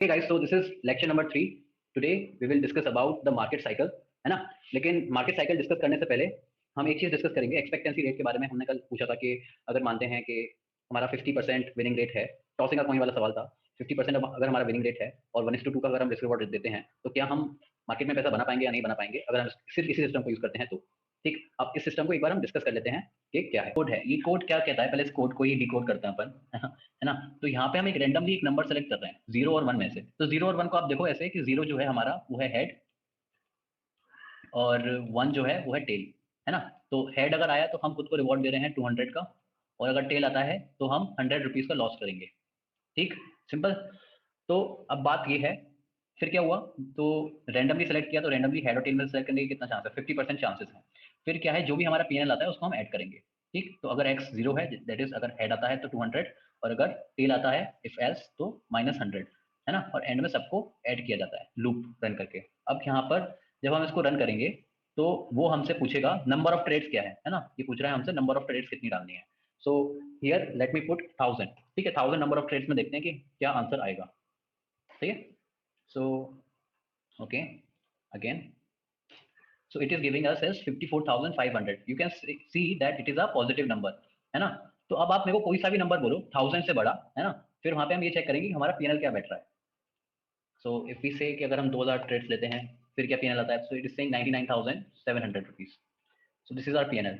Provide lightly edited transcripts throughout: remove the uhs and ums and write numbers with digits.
Hey guys, so this is lecture number 3. Today we will discuss about the market cycle, है ना। लेकिन market cycle discuss करने से पहले हम एक चीज डिस्कस करेंगे, एक्सपेक्टेंसी रेट के बारे में। हमने कल पूछा था कि अगर मानते हैं कि हमारा 50% विनिंग रेट है, टॉसिंग का कॉइन वाला सवाल था। 50% अगर हमारा विनिंग रेट है और 1:2 का अगर हम रिस्क रिवॉर्ड देते हैं तो क्या हम मार्केट में पैसा बना पाएंगे या नहीं बना पाएंगे, अगर हम सिर्फ इसी सिस्टम को यूज करते हैं तो। ठीक, अब इस सिस्टम को एक बार हम डिस्कस कर लेते हैं कि क्या है। कोड है, ये कोड क्या कहता है, पहले इस कोड को ही डिकोड करते हैं अपन, है ना। तो यहाँ पे हम एक रैंडमली एक नंबर सेलेक्ट कर रहे हैं 0 और 1 में से। तो 0 और 1 को आप देखो ऐसे कि 0 जो है हमारा वो है हेड और 1 जो है वो है टेल, है ना। तो हेड अगर आया तो हम खुद को रिवॉर्ड दे रहे हैं 200 का, और अगर टेल आता है तो हम 100 रुपीज का लॉस करेंगे। ठीक, सिंपल। तो अब बात ये है, फिर क्या हुआ, तो रैंडमली सेलेक्ट किया तो रैंडमली हेड और टेल में सेलेक्ट करने के कितना चांस है, 50% चांसेस है। फिर क्या है, जो भी हमारा पीएनएल आता है उसको हम ऐड करेंगे। ठीक, तो अगर एक्स 0 है, दैट इज अगर हेड आता है तो 200, और अगर टेल आता है इफ एल्स तो -100, है ना। और एंड में सबको ऐड किया जाता है लूप रन करके। अब यहाँ पर जब हम इसको रन करेंगे तो वो हमसे पूछेगा नंबर ऑफ ट्रेड्स क्या है ना। ये पूछ रहा है हमसे नंबर ऑफ ट्रेड्स कितनी डालनी है। So here let me put 1000। ठीक है, 1000 नंबर ऑफ ट्रेड्स में देखते हैं कि क्या आंसर आएगा। ठीक है, so okay again, so it is giving us as 54,500. you can see that it is a positive number, है ना। तो अब आप मेरे को कोई सा भी नंबर बोलो 1000 से बड़ा, है ना। फिर वहां पे हम ये चेक करेंगे कि हमारा पीएनएल क्या बैठ रहा है। सो इफ वी से कि अगर हम 2000 ट्रेड्स लेते हैं फिर क्या पीएनएल आता है, so it is saying 99,700 rupees. So this is our PNL.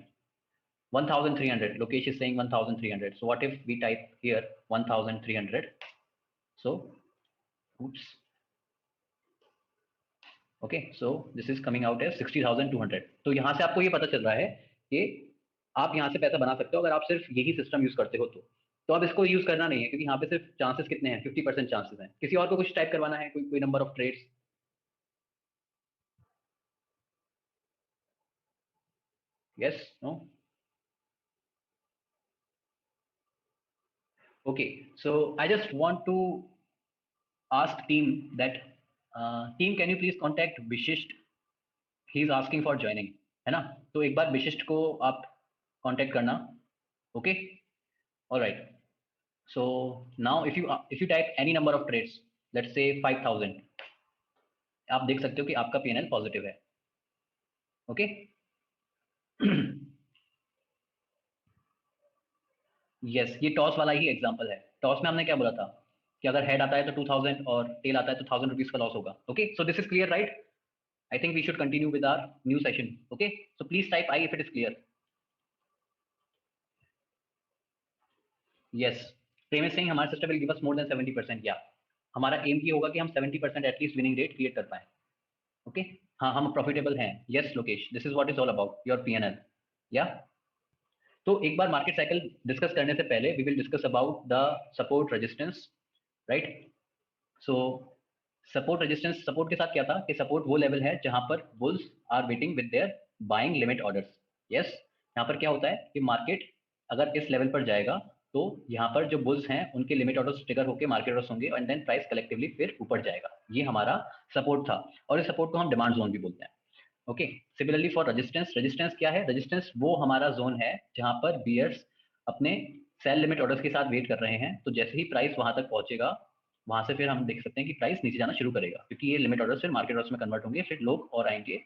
1300, Lokesh is saying 1300, so what if we type here 1300, so oops, okay, so this is coming out as 60,200। तो यहाँ से आपको ये पता चल रहा है कि आप यहाँ से पैसा बना सकते हो अगर आप सिर्फ यही सिस्टम यूज करते हो तो अब इसको यूज करना नहीं है, क्योंकि यहाँ पे सिर्फ चांसेस कितने हैं, 50% चांसेस हैं। किसी और को कुछ टाइप करवाना है, कोई कोई number of trades. Yes, no, okay. So I just want to ask team that, team can you please contact Vishisht, he is asking for joining, है ना। तो एक बार विशिष्ट को आप कांटेक्ट करना। Okay, alright. So now if you type any number of trades, let's say 5000, आप देख सकते हो कि आपका पीएनएल पॉजिटिव है। ओके, यस, ये टॉस वाला ही एग्जांपल है। टॉस में हमने क्या बोला था कि अगर हेड आता है तो 2000 और टेल आता है तो 1000 रुपीज का लॉस होगा। Okay, so this is clear, right. I think we should continue with our new session. Okay, so please type I if it is clear. Yes, Prem Singh, हमारा system will give us more than 70%। या हमारा M ये होगा कि हम 70% at least winning rate create कर पाए। Okay, हाँ हम प्रॉफिटेबल हैं। Yes Lokesh, this is what is all about your PNL. या तो एक बार मार्केट साइकिल डिस्कस करने से पहले we will discuss about the support resistance, right. So support resistance, support के साथ क्या था कि सपोर्ट वो लेवल है जहां पर bulls are waiting with their buying limit orders. Yes, यहाँ पर क्या होता है कि मार्केट अगर इस लेवल पर जाएगा तो यहाँ पर जो बुल्स हैं उनके लिमिट ऑर्डर्स ट्रिगर होकर मार्केट ऑर्डर्स होंगे एंड देन प्राइस कलेक्टिवली फिर ऊपर जाएगा। ये हमारा सपोर्ट था, और इस सपोर्ट को हम डिमांड जोन भी बोलते हैं। Okay, similarly for resistance, resistance क्या है, रेजिस्टेंस वो हमारा जोन है जहां पर बियर्स अपने सेल लिमिट ऑर्डर्स के साथ वेट कर रहे हैं। तो जैसे ही प्राइस वहां तक पहुंचेगा वहां से फिर हम देख सकते हैं कि प्राइस नीचे जाना शुरू करेगा, क्योंकि ये लिमिट ऑर्डर्स फिर मार्केट ऑर्डर्स में कन्वर्ट होंगे, फिर लोग और आएंगे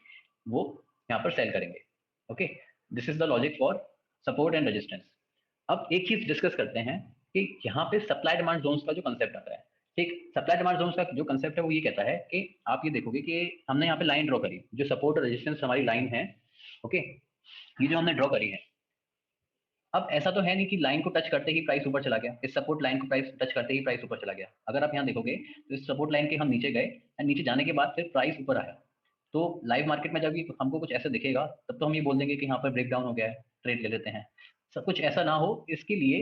वो यहाँ पर सेल करेंगे। Okay, this is the logic for support and resistance. अब एक चीज डिस्कस करते हैं कि यहाँ पे सप्लाई डिमांड जोन्स का जो कंसेप्ट आता है। ठीक, सप्लाई डिमांड जोन्स का जो कंसेप्ट है वो ये कहता है कि आप ये देखोगे कि हमने यहाँ पे लाइन ड्रॉ करी, जो सपोर्ट और रेजिस्टेंस हमारी लाइन है। ओके, ये जो हमने ड्रॉ करी है, अब ऐसा तो है नहीं कि लाइन को टच करते ही प्राइस ऊपर चला गया, इस सपोर्ट लाइन को प्राइस टच करते ही प्राइस ऊपर चला गया। अगर आप यहाँ देखोगे तो इस सपोर्ट लाइन के हम नीचे गए एंड नीचे जाने के बाद फिर प्राइस ऊपर आया। तो लाइव मार्केट में जब हमको कुछ ऐसा दिखेगा तब तो हम ये बोल देंगे कि यहाँ पर ब्रेक डाउन हो गया है, ट्रेड ले लेते हैं। सब कुछ ऐसा ना हो इसके लिए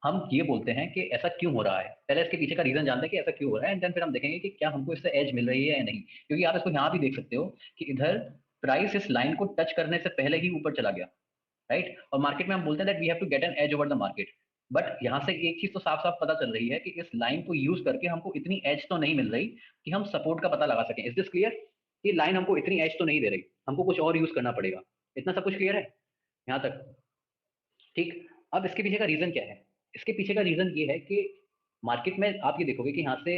हम ये बोलते हैं कि ऐसा क्यों हो रहा है, पहले इसके पीछे का रीजन जानते हैं कि ऐसा क्यों हो रहा है, एंड देन फिर हम देखेंगे कि क्या हमको इससे एज मिल रही है या नहीं। क्योंकि आप इसको यहाँ भी देख सकते हो कि इधर प्राइस इस लाइन को टच करने से पहले ही ऊपर चला गया, राइट। और मार्केट में हम बोलते हैं that we have to get an edge over the market. But यहाँ से एक चीज तो साफ साफ पता चल रही है कि इस लाइन को यूज करके हमको इतनी एज तो नहीं मिल रही कि हम सपोर्ट का पता लगा सकें। Is this clear? कि लाइन हमको इतनी एज तो नहीं दे रही, हमको कुछ और यूज करना पड़ेगा। इतना सब कुछ क्लियर है यहाँ तक? ठीक, अब इसके पीछे का रीजन क्या है? इसके पीछे का रीजन ये है कि मार्केट में आप ये देखोगे कि यहाँ से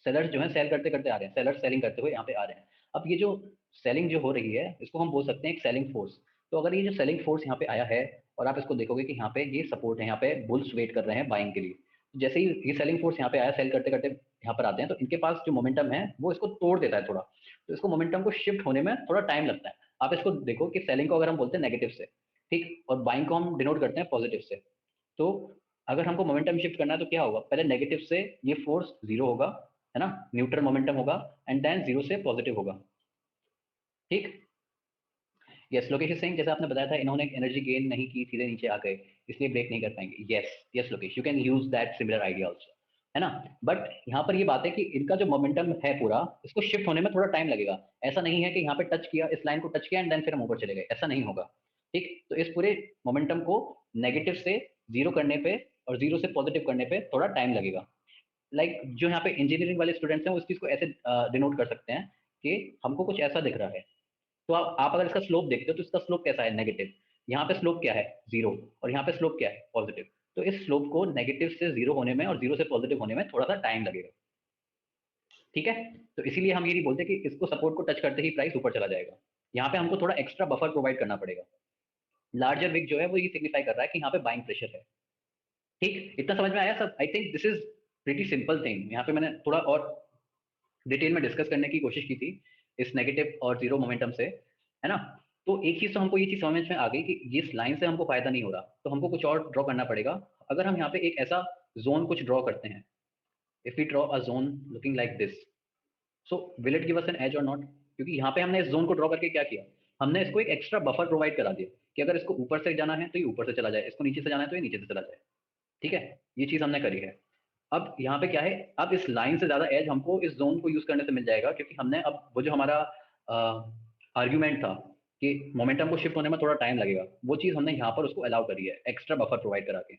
सेलर्स जो है सेल करते करते आ रहे हैं, सेलर्स सेलिंग करते हुए यहाँ पे आ रहे हैं। अब ये जो सेलिंग जो हो रही है इसको हम बोल सकते हैं एक सेलिंग फोर्स। तो अगर ये जो सेलिंग फोर्स यहाँ पे आया है और आप इसको देखोगे कि यहाँ पे ये सपोर्ट है, यहाँ पे बुल्स वेट कर रहे हैं बाइंग के लिए। जैसे ही ये सेलिंग फोर्स यहाँ पे आया, सेल करते करते यहाँ पर आते हैं, तो इनके पास जो मोमेंटम है वो इसको तोड़ देता है थोड़ा। तो इसको मोमेंटम को शिफ्ट होने में थोड़ा टाइम लगता है। आप इसको देखो कि सेलिंग को अगर हम बोलते हैं नेगेटिव से, ठीक, और बाइंग को हम डिनोट करते हैं पॉजिटिव से। तो अगर हमको मोमेंटम शिफ्ट करना है तो क्या होगा, पहले नेगेटिव से ये फोर्स जीरो होगा, है ना, न्यूट्रल मोमेंटम होगा, एंड देन जीरो से पॉजिटिव होगा। ठीक, यस लोकेश सिंह, जैसे आपने बताया था इन्होंने एनर्जी गेन नहीं की, सीधे नीचे आ गए, इसलिए ब्रेक नहीं कर पाएंगे। Yes yes Lokesh, you can use that similar idea also, है ना। बट यहाँ पर ये बात है कि इनका जो मोमेंटम है पूरा, इसको शिफ्ट होने में थोड़ा टाइम लगेगा। ऐसा नहीं है कि यहाँ पे टच किया, इस लाइन को टच किया एंड देन फिर हम ऊपर चले गए, ऐसा नहीं होगा। ठीक, तो इस पूरे मोमेंटम को नेगेटिव से जीरो करने पे और जीरो से पॉजिटिव करने पे थोड़ा टाइम लगेगा। लाइक जो यहाँ पे इंजीनियरिंग वाले स्टूडेंट्स हैं उस चीज को ऐसे डिनोट कर सकते हैं कि हमको कुछ ऐसा दिख रहा है। तो आप अगर इसका स्लोप देखते हो तो इसका स्लोप कैसा है, नेगेटिव। यहाँ पे स्लोप क्या है, जीरो, और यहाँ पे स्लोप क्या है, पॉजिटिव। तो इस स्लोप को नेगेटिव से जीरो होने में और जीरो से पॉजिटिव होने में थोड़ा सा टाइम लगेगा। ठीक है, तो इसीलिए हम ये नहीं बोलते कि इसको सपोर्ट को टच करते ही प्राइस ऊपर चला जाएगा। यहाँ पे हमको थोड़ा एक्स्ट्रा बफर प्रोवाइड करना पड़ेगा। लार्जर विक जो है वो ये सिग्निफाई कर रहा है कि यहाँ पे बाइंग प्रेशर है। ठीक, इतना समझ में आया सब? I think this is pretty simple thing. यहाँ पे मैंने थोड़ा और डिटेल में डिस्कस करने की कोशिश की थी इस नेगेटिव और जीरो मोमेंटम से, है ना। तो एक चीज तो हमको ये चीज समझ में आ गई कि जिस लाइन से हमको फायदा नहीं हो रहा तो हमको कुछ और ड्रॉ करना पड़ेगा। अगर हम यहाँ पे एक ऐसा जोन कुछ ड्रॉ करते हैं, if we draw a zone looking like this, so will it give us an edge और नॉट? क्योंकि यहाँ पे हमने इस जोन को ड्रॉ करके क्या किया, हमने इसको एक एक्स्ट्रा बफर प्रोवाइड करा दिया कि अगर इसको ऊपर से जाना है तो ये ऊपर से चला जाए, इसको नीचे से जाना है तो ये नीचे से चला जाए। ठीक है, ये चीज हमने करी है। अब यहाँ पे क्या है, अब इस लाइन से ज्यादा एज हमको इस जोन को यूज करने से मिल जाएगा, क्योंकि हमने अब वो जो हमारा आर्ग्यूमेंट था कि मोमेंटम को शिफ्ट होने में थोड़ा टाइम लगेगा, वो चीज हमने यहाँ पर उसको अलाउ करी है एक्स्ट्रा बफर प्रोवाइड करा के।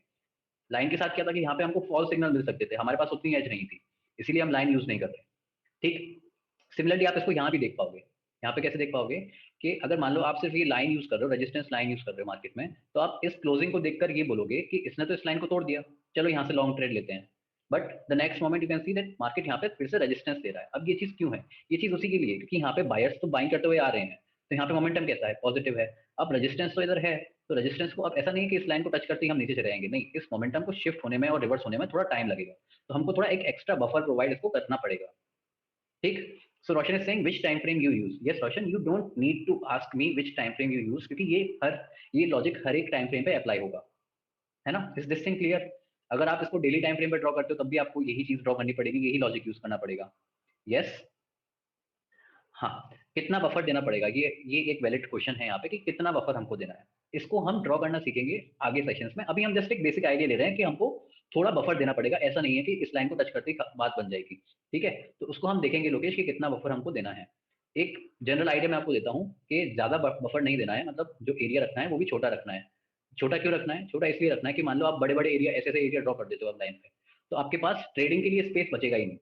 लाइन के साथ क्या था कि यहाँ पे हमको फॉल्स सिग्नल मिल सकते थे, हमारे पास उतनी एज नहीं थी, इसीलिए हम लाइन यूज नहीं कर रहे। ठीक, सिमिलरली आप इसको यहाँ भी देख पाओगे। यहाँ पे कैसे देख पाओगे कि अगर मान लो आप सिर्फ ये लाइन यूज कर रहे हो, रेजिस्टेंस लाइन यूज कर रहे हो मार्केट में, तो आप इस क्लोजिंग को देखकर ये बोलोगे कि इसने तो इस लाइन को तोड़ दिया, चलो यहाँ से लॉन्ग ट्रेड लेते हैं। But the next moment you can see that market यहाँ पे फिर से रेजिस्टेंस दे रहा है। अब ये चीज क्यों है, ये चीज उसी के लिए क्योंकि यहाँ पे बायर्स तो बाइंग करते हुए आ रहे हैं, तो यहाँ पे मोमेंटम कैसा है, पॉजिटिव है। अब रेजिस्टेंस तो इधर है, तो रेजिस्टेंस को अब ऐसा नहीं है कि इस लाइन को टच करते ही हम नीचे चले जाएंगे, नहीं, इस मोमेंटम को शिफ्ट होने में और रिवर्स होने में थोड़ा टाइम लगेगा। तो हमको थोड़ा एक एक्स्ट्रा बफर प्रोवाइड इसको करना पड़ेगा। ठीक, so Roshan is saying which time frame you use. Yes Roshan, you don't need to ask me which time frame you use, क्योंकि ये लॉजिक हर एक टाइम फ्रेम पे अप्लाई होगा, है ना। Is this thing clear? अगर आप इसको डेली टाइम फ्रेम पे ड्रॉ करते हो तब भी आपको यही चीज ड्रॉ करनी पड़ेगी, यही लॉजिक यूज करना पड़ेगा। यस, हाँ, कितना बफर देना पड़ेगा, ये एक वैलिड क्वेश्चन है यहाँ पे कि कितना बफर हमको देना है। इसको हम ड्रॉ करना सीखेंगे आगे सेशंस में। अभी हम जस्ट एक बेसिक आइडिया ले रहे हैं कि हमको थोड़ा बफर देना पड़ेगा, ऐसा नहीं है कि इस लाइन को टच करते ही बात बन जाएगी। ठीक है, तो उसको हम देखेंगे लोकेश कि कितना बफर हमको देना है। एक जनरल आइडिया मैं आपको देता हूँ कि ज्यादा बफर नहीं देना है, मतलब जो एरिया रखना है वो भी छोटा रखना है। छोटा क्यों रखना है, छोटा इसलिए रखना है कि मान लो आप बड़े बड़े एरिया, ऐसे ऐसे एरिया ड्रॉ कर देते हो आप लाइन पे, तो आपके पास ट्रेडिंग के लिए स्पेस बचेगा ही नहीं,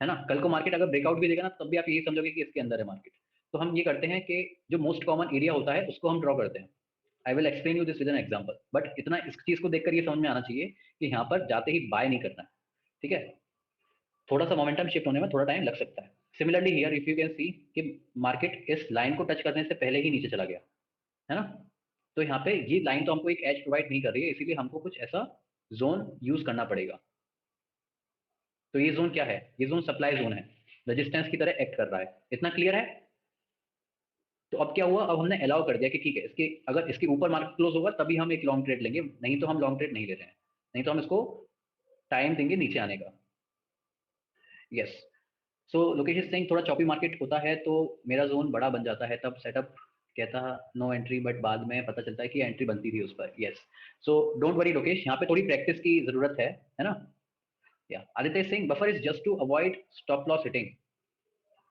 है ना। कल को मार्केट अगर ब्रेकआउट भी देगा ना तब भी आप यही समझोगे कि इसके अंदर है मार्केट। तो हम ये करते हैं कि जो मोस्ट कॉमन एरिया होता है उसको हम ड्रॉ करते हैं। I will explain you this with an example, but इतना इस चीज को देखकर ये समझ में आना चाहिए कि यहाँ पर जाते ही बाय नहीं करना है। ठीक है, थोड़ा सा मोमेंटम शिफ्ट होने में थोड़ा टाइम लग सकता है। Similarly here if you can see कि मार्केट इस लाइन को टच करने से पहले ही नीचे चला गया, है ना। तो यहाँ पे ये लाइन तो हमको एक एज प्रोवाइड नहीं कर रही है, इसीलिए हमको कुछ ऐसा जोन यूज करना पड़ेगा। तो ये जोन क्या है, ये जोन सप्लाई जोन है, रेजिस्टेंस की तरह एक्ट कर रहा है। इतना क्लियर है? तो अब क्या हुआ, अब हमने अलाउ कर दिया कि ठीक है, इसके अगर इसके ऊपर मार्केट क्लोज होगा तभी हम एक लॉन्ग ट्रेड लेंगे, नहीं तो हम लॉन्ग ट्रेड नहीं ले रहे हैं, नहीं तो हम इसको टाइम देंगे नीचे आने का। यस, सो लोकेश सिंह, थोड़ा चॉपी मार्केट होता है तो मेरा जोन बड़ा बन जाता है, तब सेटअप कहता नो एंट्री, बट बाद में पता चलता है कि एंट्री बनती थी उस पर। Yes, so don't worry Lokesh, यहाँ पे थोड़ी प्रैक्टिस की जरूरत है ना। या Aditya Singh, buffer is just to avoid stop loss hitting.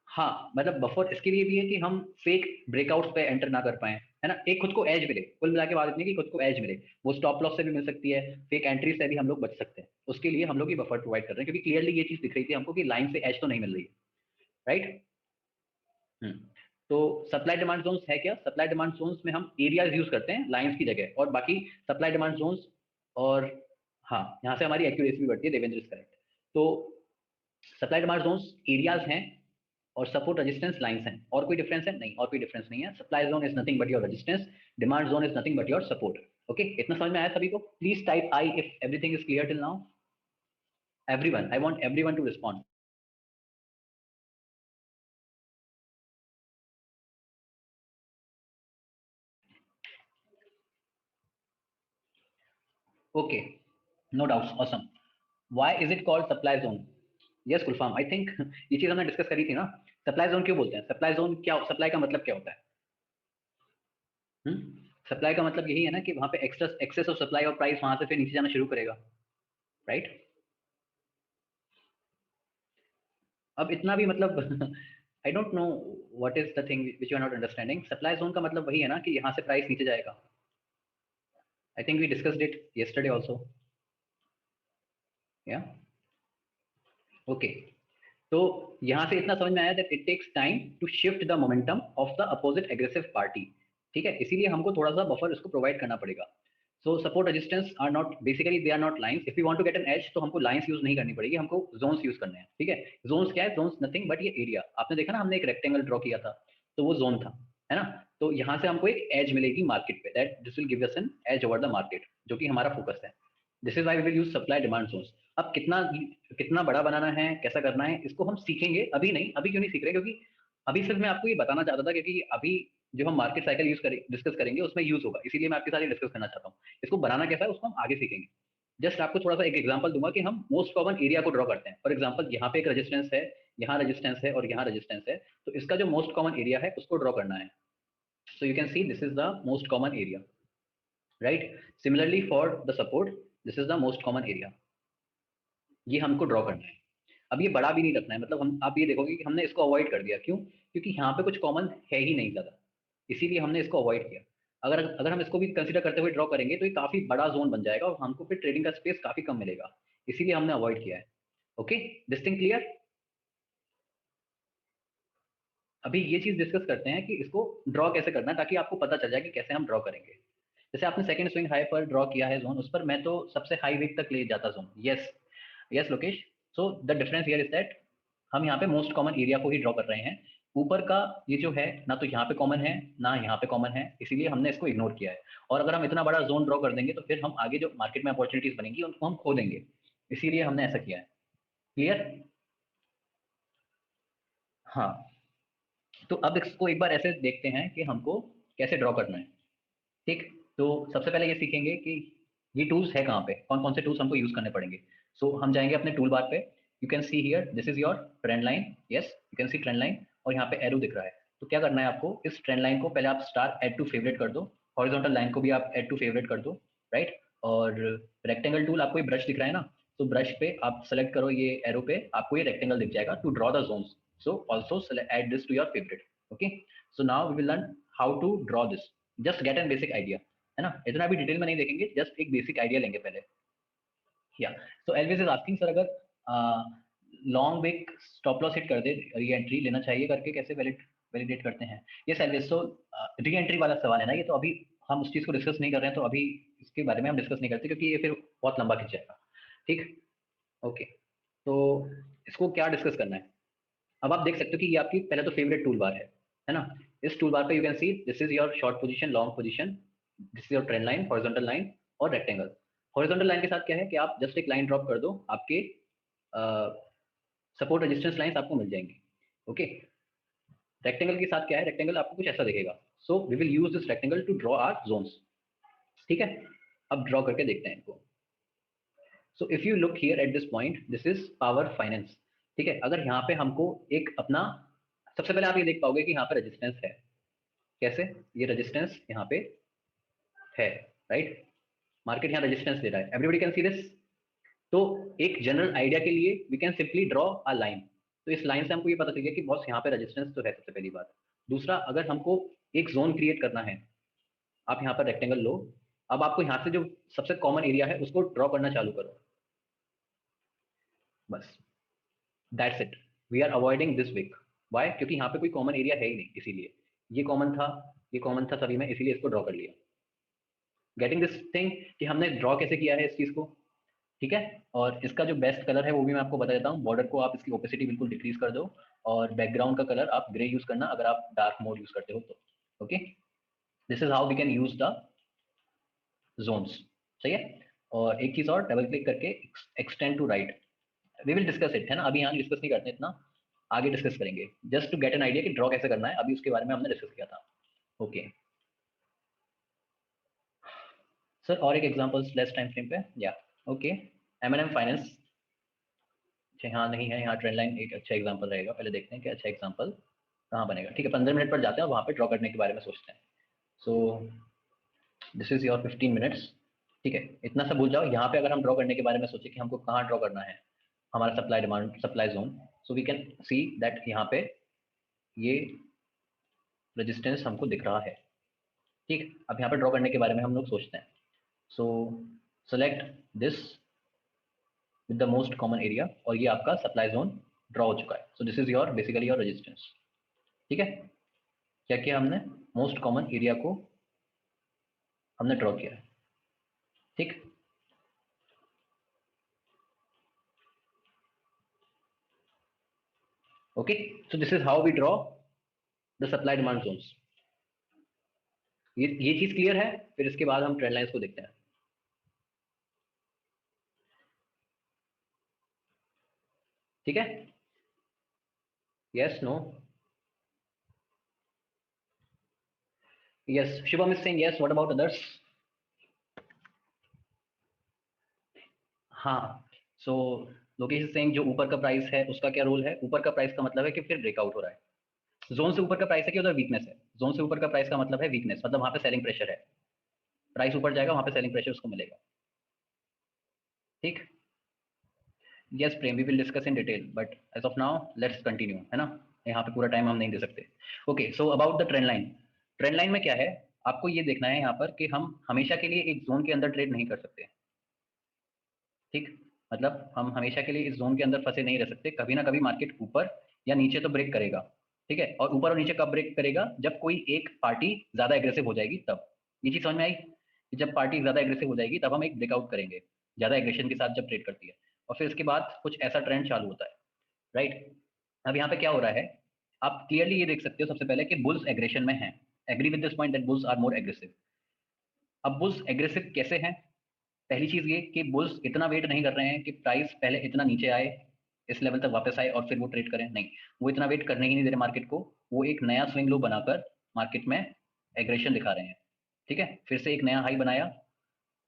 हाँ, मतलब बफर इसके लिए भी है कि हम फेक ब्रेकआउट्स पे एंटर ना कर पाए, है ना। एक खुद को एज मिले, कुल मिला के बात इतनी कि खुद को एज मिले, वो स्टॉप लॉस से भी मिल सकती है, फेक एंट्री से भी हम लोग बच सकते हैं। उसके लिए हम लोग ये बफर प्रोवाइड कर रहे हैं, क्योंकि क्लियरली ये चीज दिख रही थी हमको कि लाइन से एज तो नहीं मिल रही है, राइट। तो सप्लाई डिमांड जोन्स है क्या, सप्लाई डिमांड जोन्स में हम एरियाज यूज करते हैं लाइंस की जगह, और बाकी सप्लाई डिमांड जोन्स, और हाँ, यहाँ से हमारी एक्यूरेसी भी बढ़ती है, देवेंद्र इज करेक्ट। तो सप्लाई डिमांड जोन्स एरियाज हैं और सपोर्ट रेजिस्टेंस लाइंस हैं। और कोई डिफरेंस है? नहीं, और कोई डिफरेंस नहीं है। Supply zone is nothing but your resistance, demand zone is nothing but your support. Okay, इतना समझ में आया सभी को? Please type I if everything is clear till now. Everyone, I want everyone to respond. Okay, no doubts, awesome. Why is it called supply zone? Yes Kulfam, I think ये चीज हमने discuss करी थी ना। सप्लाई जोन क्यों बोलते हैं? Supply zone क्या, सप्लाई का मतलब क्या होता है? सप्लाई का मतलब यही है ना कि वहां पे एक्सेस ऑफ सप्लाई और प्राइस वहां से फिर नीचे जाना शुरू करेगा, राइट? अब इतना भी मतलब I don't know what is the thing which you are not understanding. Supply zone का मतलब वही है ना कि यहाँ से प्राइस नीचे जाएगा। I think we discussed it yesterday also, या ओके। तो यहाँ से इतना समझ में आया that it takes time to shift the momentum of the opposite aggressive party. ठीक है, इसीलिए हमको थोड़ा सा बफर इसको प्रोवाइड करना पड़ेगा। So support resistance are not, basically they are not lines. If you want to get an edge तो हमको लाइंस यूज नहीं करनी पड़ेगी, हमको जोन्स यूज करने हैं। ठीक है, जोन्स क्या है? जोन्स नथिंग बट ये एरिया। आपने देखा ना, हमने एक रेक्टेंगल ड्रॉ किया था तो वो जोन था, है ना? तो यहाँ से हमको एक एज मिलेगी मार्केट पे, that this will give us an edge over the market, जो कि हमारा फोकस है। This is why we will use supply demand zones. अब कितना कितना बड़ा बनाना है, कैसा करना है, इसको हम सीखेंगे। अभी नहीं, अभी क्यों नहीं सीख रहे? क्योंकि अभी सिर्फ मैं आपको ये बताना चाहता था, क्योंकि अभी जो हम मार्केट साइकिल डिस्कस करेंगे उसमें यूज होगा, इसीलिए मैं आपके साथ डिस्कस करना चाहता हूँ। इसको बनाना कैसा है उसको हम आगे सीखेंगे। जस्ट आपको थोड़ा सा एक एग्जांपल दूंगा कि हम मोस्ट कॉमन एरिया को ड्रॉ करते हैं। फॉर एग्जांपल, यहाँ पे एक रेजिस्टेंस है, यहाँ रेजिस्टेंस है और यहाँ रेजिस्टेंस है, तो इसका जो मोस्ट कॉमन एरिया है उसको ड्रॉ करना है। So you can see this is the most common area, right? Similarly for the support, this is the most common area. ये हमको ड्रॉ करना है। अब ये बड़ा भी नहीं रखना है, मतलब हम, आप ये देखोगे कि हमने इसको अवॉइड कर दिया। क्यों? क्योंकि यहाँ पे कुछ कॉमन है ही नहीं ज़्यादा, इसीलिए हमने इसको अवॉइड किया। अगर अगर हम इसको भी कंसीडर करते हुए ड्रॉ करेंगे तो ये काफ़ी बड़ा जोन बन जाएगा और हमको फिर ट्रेडिंग का स्पेस काफ़ी कम मिलेगा, इसीलिए हमने अवॉइड किया है। Okay, this thing clear? अभी ये चीज़ डिस्कस करते हैं कि इसको ड्रॉ कैसे करना है, ताकि आपको पता चल जाए कि कैसे हम ड्रॉ करेंगे। जैसे आपने सेकंड स्विंग हाई पर ड्रॉ किया है जोन, उस पर मैं तो सबसे हाई विक तक ले जाता zone. Yes, yes Lokesh. So the difference here is that हम यहाँ पे मोस्ट कॉमन एरिया को ही ड्रॉ कर रहे हैं। ऊपर का ये जो है ना, तो यहाँ पे कॉमन है ना यहाँ पे कॉमन है, इसीलिए हमने इसको इग्नोर किया है। और अगर हम इतना बड़ा जोन ड्रॉ कर देंगे तो फिर हम आगे जो मार्केट में अपॉर्चुनिटीज बनेंगी उनको हम खो देंगे, इसीलिए हमने ऐसा किया है। क्लियर? हाँ, तो अब इसको एक बार ऐसे देखते हैं कि हमको कैसे ड्रॉ करना है। ठीक, तो सबसे पहले ये सीखेंगे कि ये टूल्स है कहाँ पे, कौन कौन से टूल्स हमको यूज करने पड़ेंगे। सो हम जाएंगे अपने टूल बार पे। You can see here this is your trend line. Yes, you can C trend line, और यहाँ पे एरो दिख रहा है। तो क्या करना है आपको, इस ट्रेंड लाइन को पहले आप स्टार ऐड टू फेवरेट कर दो, हॉरिजॉन्टल लाइन को भी आप ऐड टू फेवरेट कर दो, राइट? और रेक्टेंगल टूल, आपको ये ब्रश दिख रहा है ना, तो ब्रश पे आप सेलेक्ट करो ये एरो पे, आपको ये रेक्टेंगल दिख जाएगा to draw the zones. So also add this to your favourite. Okay, so now we will learn how to draw this. Just get an basic idea, है ना? इतना भी डिटेल में नहीं देखेंगे, जस्ट एक बेसिक आइडिया लेंगे पहले। या so Elvis is asking sir, अगर long wick stop loss hit कर दे, री एंट्री लेना चाहिए करके कैसे वैलिडेट करते हैं? यस एलविस, सो री एंट्री वाला सवाल है ना ये, तो अभी हम उस चीज़ को डिस्कस नहीं कर रहे हैं, तो अभी इसके बारे में हम डिस्कस नहीं करते क्योंकि ये फिर बहुत लंबा खिंच जाएगा। ठीक, ओके। तो इसको क्या डिस्कस करना है? अब आप देख सकते हो कि ये आपकी पहले तो फेवरेट टूल बार है ना? इस टूल बार पे you can see this is your short position, long position, this is your trend line, horizontal line और रेक्टेंगल। हॉरिजॉन्टल लाइन के साथ क्या है कि आप जस्ट एक लाइन ड्रॉप कर दो, आपके सपोर्ट रेजिस्टेंस लाइंस आपको मिल जाएंगी। ओके, रेक्टेंगल के साथ क्या है, रेक्टेंगल आपको कुछ ऐसा दिखेगा। So we will use this rectangle to draw our zones. ठीक है, अब ड्रॉ करके देखते हैं इनको। So if you look here at this point, this is Power Finance. ठीक है, अगर यहाँ पे हमको एक अपना, सबसे पहले आप ये देख पाओगे कि यहाँ पे रेजिस्टेंस है। कैसे? ये रेजिस्टेंस यहाँ पे है, राइट? मार्केट यहाँ रेजिस्टेंस दे रहा है, एवरीबडी कैन सी दिस। तो एक जनरल आइडिया के लिए we can simply draw a line. तो इस लाइन से हमको ये पता चल गया कि बॉस यहाँ पे रेजिस्टेंस तो है, सबसे पहली बात। दूसरा, अगर हमको एक जोन क्रिएट करना है, आप यहाँ पर रेक्टेंगल लो, अब आपको यहाँ से जो सबसे कॉमन एरिया है उसको ड्रॉ करना चालू करो, बस that's it. We are avoiding this wick. Why? क्योंकि यहाँ पे कोई कॉमन एरिया है ही नहीं, इसीलिए ये कॉमन था, ये कॉमन था सभी में, इसीलिए इसको ड्रॉ कर लिया। गेटिंग दिस थिंग कि हमने ड्रॉ कैसे किया है इस चीज को? ठीक है। और इसका जो बेस्ट कलर है वो भी मैं आपको बता देता हूँ। बॉर्डर को आप इसकी ओपेसिटी बिल्कुल डिक्रीज कर दो और बैकग्राउंड का कलर आप ग्रे यूज करना अगर आप डार्क मोड यूज करते हो तो। Okay, this is how we can use the zones. सही है। और एक चीज और, डबल क्लिक करके extend to right, we will discuss it, है ना, अभी यहाँ डिस्कस नहीं करते इतना, आगे डिस्कस करेंगे, just to get an idea कि ड्रॉ कैसे करना है, अभी उसके बारे में हमने डिस्कस किया था। ओके सर, और एक एग्जांपल्स लेस टाइम फ्रेम पे, या ओके, M&M फाइनेंस। अच्छा हाँ नहीं है यहाँ, ट्रेंड लाइन एक अच्छा एग्जांपल रहेगा, पहले देखते हैं कि अच्छा एग्जांपल कहाँ बनेगा। ठीक है, 15 मिनट पर जाते हैं और वहाँ पे ड्रॉ करने के बारे में सोचते हैं। सो दिस इज योर 15 मिनट्स। ठीक है, इतना सा भूल जाओ। यहाँ पे अगर हम ड्रॉ करने के बारे में सोचे कि हमको कहाँ ड्रॉ करना है हमारा supply demand supply zone, so we can see that यहाँ पे ये रेजिस्टेंस हमको दिख रहा है। ठीक, अब यहाँ पे ड्रॉ करने के बारे में हम लोग सोचते हैं। सो select this with the most common area, और ये आपका सप्लाई जोन ड्रॉ हो चुका है। So this is your basically your resistance. ठीक है, क्या किया हमने, मोस्ट कॉमन एरिया को हमने ड्रॉ किया है। ठीक, okay, so this is how we draw the supply demand zones. ये चीज क्लियर है। फिर इसके बाद हम ट्रेंड लाइंस को देखते हैं। ठीक है, yes no, yes, Shubham is saying yes, what about others? हाँ, सो लोकेश इज सेइंग जो ऊपर का प्राइस है उसका क्या रोल है। ऊपर का प्राइस का मतलब है कि फिर ब्रेकआउट हो रहा है। जोन से ऊपर का प्राइस है कि उधर वीकनेस है। जोन से ऊपर का प्राइस का मतलब है वीकनेस, मतलब वहां पे सेलिंग प्रेशर है। प्राइस ऊपर जाएगा वहां पे सेलिंग प्रेशर उसको मिलेगा। ठीक, yes Prem, we will discuss in detail but as of now let's continue, है ना, यहाँ पे पूरा टाइम हम नहीं दे सकते। Okay, so about the trend line. Trend line में क्या है, आपको ये देखना है यहाँ पर कि हम हमेशा के लिए एक जोन के अंदर ट्रेड नहीं कर सकते। ठीक, मतलब हम हमेशा के लिए इस जोन के अंदर फंसे नहीं रह सकते, कभी ना कभी मार्केट ऊपर या नीचे तो ब्रेक करेगा। ठीक है, और ऊपर और नीचे कब ब्रेक करेगा, जब कोई एक पार्टी ज्यादा एग्रेसिव हो जाएगी तब। ये चीज समझ में आई कि जब पार्टी ज्यादा एग्रेसिव हो जाएगी तब हम एक ब्रेकआउट करेंगे, ज्यादा एग्रेशन के साथ जब ट्रेड करती है, और फिर इसके बाद कुछ ऐसा ट्रेंड चालू होता है। राइट, अब यहाँ पे क्या हो रहा है, आप क्लियरली ये देख सकते हो सबसे पहले कि बुल्स एग्रेशन में है। Agree with this point that bulls are more aggressive. अब बुल्स एग्रेसिव कैसे हैं, पहली चीज ये कि बुल्स इतना वेट नहीं कर रहे हैं कि प्राइस पहले इतना नीचे आए, इस लेवल तक वापस आए और फिर वो ट्रेड करें, नहीं, वो इतना वेट करने ही नहीं दे रहे मार्केट को। वो एक नया स्विंग लो बनाकर मार्केट में एग्रेशन दिखा रहे हैं। ठीक है, फिर से एक नया हाई बनाया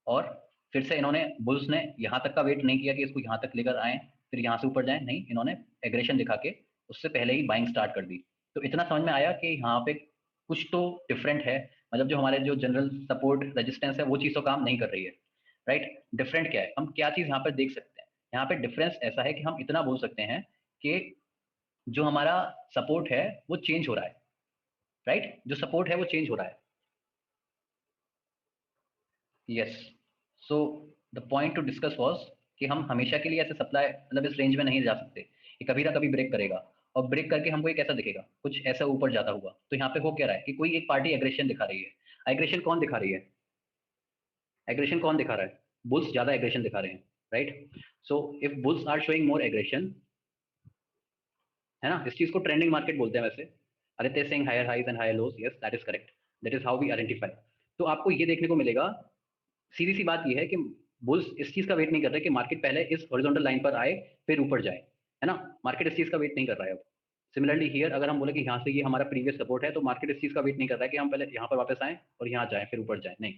और फिर से इन्होंने बुल्स ने यहाँ तक का वेट नहीं किया कि इसको यहाँ तक लेकर आए फिर यहाँ से ऊपर जाए, नहीं, इन्होंने एग्रेशन दिखा के उससे पहले ही बाइंग स्टार्ट कर दी। तो इतना समझ में आया कि यहाँ पे कुछ तो डिफरेंट है, मतलब जो हमारे जो जनरल सपोर्ट रेजिस्टेंस है वो चीज़ तो काम नहीं कर रही है। राइट, डिफरेंट क्या है, हम क्या चीज़ यहाँ पर देख सकते हैं, यहाँ पे डिफरेंस ऐसा है कि हम इतना बोल सकते हैं कि जो हमारा सपोर्ट है वो चेंज हो रहा है। राइट, जो सपोर्ट है वो चेंज हो रहा है। Yes, so the point two discuss was कि हम हमेशा के लिए ऐसे सप्लाई मतलब इस रेंज में नहीं जा सकते, ये कभी ना कभी ब्रेक करेगा, और ब्रेक करके हमको ये कैसा दिखेगा, कुछ ऐसा ऊपर जाता हुआ। तो यहाँ पे हो क्या रहा है कि कोई एक पार्टी एग्रेशन दिखा रही है। एग्रेशन कौन दिखा रही है, एग्रेशन कौन दिखा रहा है, बुल्स ज्यादा एग्रेशन दिखा रहे हैं। Right, so if bulls are showing more aggression, है ना, इस चीज को ट्रेंडिंग मार्केट बोलते हैं वैसे। Aditya Singh higher highs and higher lows, yes that is correct, that is how we identify. तो आपको ये देखने को मिलेगा, सीधी सी बात यह है कि बुल्स इस चीज का वेट नहीं कर रहे कि मार्केट पहले इस हॉरिजॉन्टल लाइन पर आए फिर ऊपर जाए, है ना, मार्केट इस चीज का वेट नहीं कर रहा है अब। सिमिलरली हियर अगर हम बोले कि यहाँ से ये हमारा प्रीवियस सपोर्ट है, तो मार्केट इस चीज का वेट नहीं कर रहा है कि हम पहले यहाँ पर वापस आए और यहाँ जाए फिर ऊपर जाए, नहीं,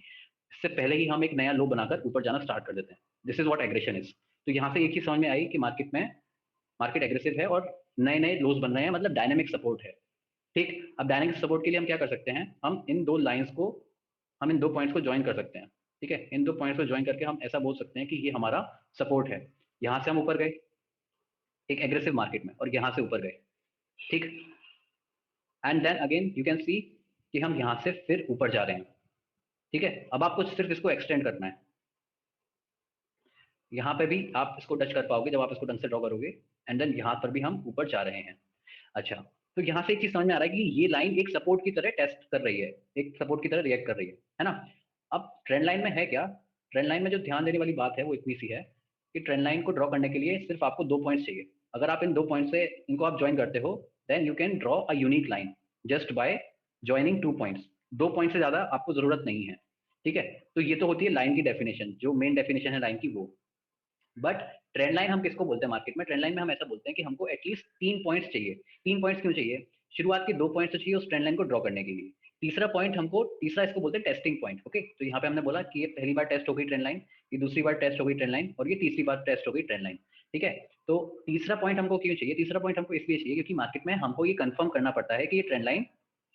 इससे पहले ही हम एक नया लो बनाकर ऊपर जाना स्टार्ट कर देते हैं। This is what aggression is. तो यहाँ से एक चीज समझ में आई कि मार्केट एग्रेसिव है और नए नए लोज बन रहे हैं, मतलब डायनेमिक सपोर्ट है। ठीक, अब डायनेमिक सपोर्ट के लिए हम क्या कर सकते हैं, हम इन दो पॉइंट्स को ज्वाइन कर सकते हैं। ठीक है, इन दो पॉइंट्स को ज्वाइन करके हम ऐसा बोल सकते हैं कि ये हमारा सपोर्ट है। यहां से हम ऊपर गए एक एग्रेसिव मार्केट में और यहां से ऊपर गए। ठीक, and then again you can see कि हम यहां से फिर ऊपर जा रहे हैं। ठीक है, अब आपको सिर्फ इसको एक्सटेंड करना है, यहाँ पे भी आप इसको टच कर पाओगे जब आप इसको ढंग से ड्रॉ करोगे, एंड देन यहाँ पर भी हम ऊपर जा रहे हैं। अच्छा, तो यहाँ से एक चीज समझ में आ रहा है कि ये लाइन एक सपोर्ट की तरह टेस्ट कर रही है, एक सपोर्ट की तरह रिएक्ट कर रही है ना। अब ट्रेंड लाइन में है क्या, ट्रेंड लाइन में जो ध्यान देने वाली बात है वो इतनी सी है कि ट्रेंड लाइन को ड्रॉ करने के लिए सिर्फ आपको 2 पॉइंट्स चाहिए। अगर आप इन 2 पॉइंट से इनको आप ज्वाइन करते हो, then you can draw a unique line just by joining 2 points. 2 point से ज्यादा आपको जरूरत नहीं है, ठीक है। तो ये तो होती है लाइन की डेफिनेशन, जो मेन डेफिनेशन है लाइन की वो। बट ट्रेंड लाइन हम किसको बोलते हैं मार्केट में? ट्रेंड लाइन में हम ऐसा बोलते हैं कि हमको एटलीस्ट 3 पॉइंट्स चाहिए। 3 पॉइंट्स क्यों चाहिए? शुरुआत के 2 पॉइंट्स तो चाहिए उस ट्रेंड लाइन को ड्रॉ करने के लिए। तीसरा पॉइंट हमको, तीसरा इसको बोलते हैं टेस्टिंग पॉइंट। ओके, तो यहाँ पे हमने बोला कि ये पहली बार टेस्ट हो गई ट्रेंड लाइन, ये दूसरी बार टेस्ट हो गई ट्रेंड लाइन, और ये तीसरी बार टेस्ट हो गई ट्रेंड लाइन, ठीक है। तो तीसरा पॉइंट हमको क्यों चाहिए? तीसरा पॉइंट हमको इसलिए चाहिए क्योंकि मार्केट में हमको ये कंफर्म करना पड़ता है कि ये ट्रेंड लाइन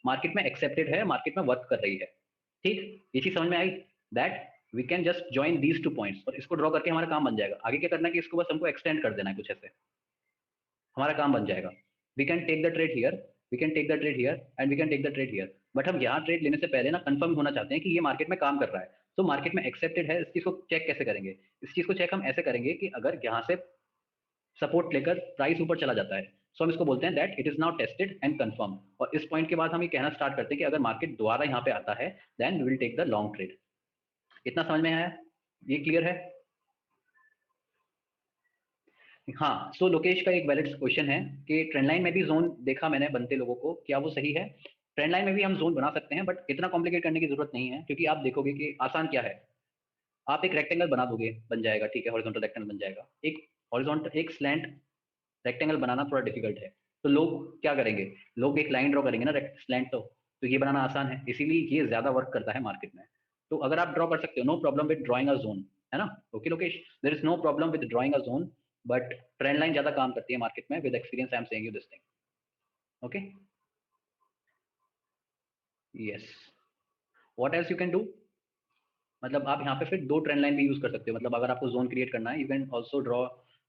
मार्केट में एक्सेप्टेड है, मार्केट में वर्क कर रही है, ठीक। ये चीज समझ में आई? That we can just join these 2 points और इसको ड्रॉ करके हमारा काम बन जाएगा। आगे क्या करना है कि इसको बस हमको एक्सटेंड कर देना है कुछ ऐसे, हमारा काम बन जाएगा। We can take the trade here, we can take the trade here and we can take the trade here. But हम यहाँ ट्रेड लेने से पहले ना कंफर्म होना चाहते हैं कि ये मार्केट में काम कर रहा है, तो मार्केट में एक्सेप्टेड है। इस चीज को चेक कैसे करेंगे? इस चीज को चेक हम ऐसे करेंगे कि अगर यहाँ से सपोर्ट लेकर प्राइस ऊपर चला जाता है, सो हम इसको बोलते हैं that it is now tested and confirm. और इस पॉइंट के बाद हम ये कहना स्टार्ट करते हैं कि अगर मार्केट दोबारा यहाँ पे आता है, then we will take the long trade. इतना समझ में आया? ये क्लियर है? हाँ, सो लोकेश का एक वैलिड क्वेश्चन है कि ट्रेंड लाइन में भी जोन देखा मैंने बनते लोगों को, क्या वो सही है? ट्रेंड लाइन में भी हम जोन बना सकते हैं, बट इतना कॉम्प्लिकेट करने की जरूरत नहीं है, क्योंकि आप देखोगे कि आसान क्या है। आप एक रेक्टेंगल बना दोगे, बन जाएगा, ठीक है, हॉरिजॉन्टल रेक्टेंगल बन जाएगा। एक हॉरिजॉन्टल, एक स्लैंट रेक्टेंगल बनाना थोड़ा डिफिकल्ट है, तो लोग क्या करेंगे? लोग एक लाइन ड्रॉ करेंगे ना स्लैंट, तो ये बनाना आसान है, इसीलिए ये ज्यादा वर्क करता है मार्केट में। तो अगर आप ड्रॉ कर सकते हो, no problem with drawing a zone, है ना? Okay Lokesh, there is no problem with drawing a zone, but trend line ज्यादा काम करती है मार्केट में। With experience I am saying you this thing. Okay, yes. What else you can do? मतलब आप यहाँ पे फिर 2 ट्रेंड लाइन भी यूज कर सकते हो। मतलब अगर आपको जोन क्रिएट करना है, you can also draw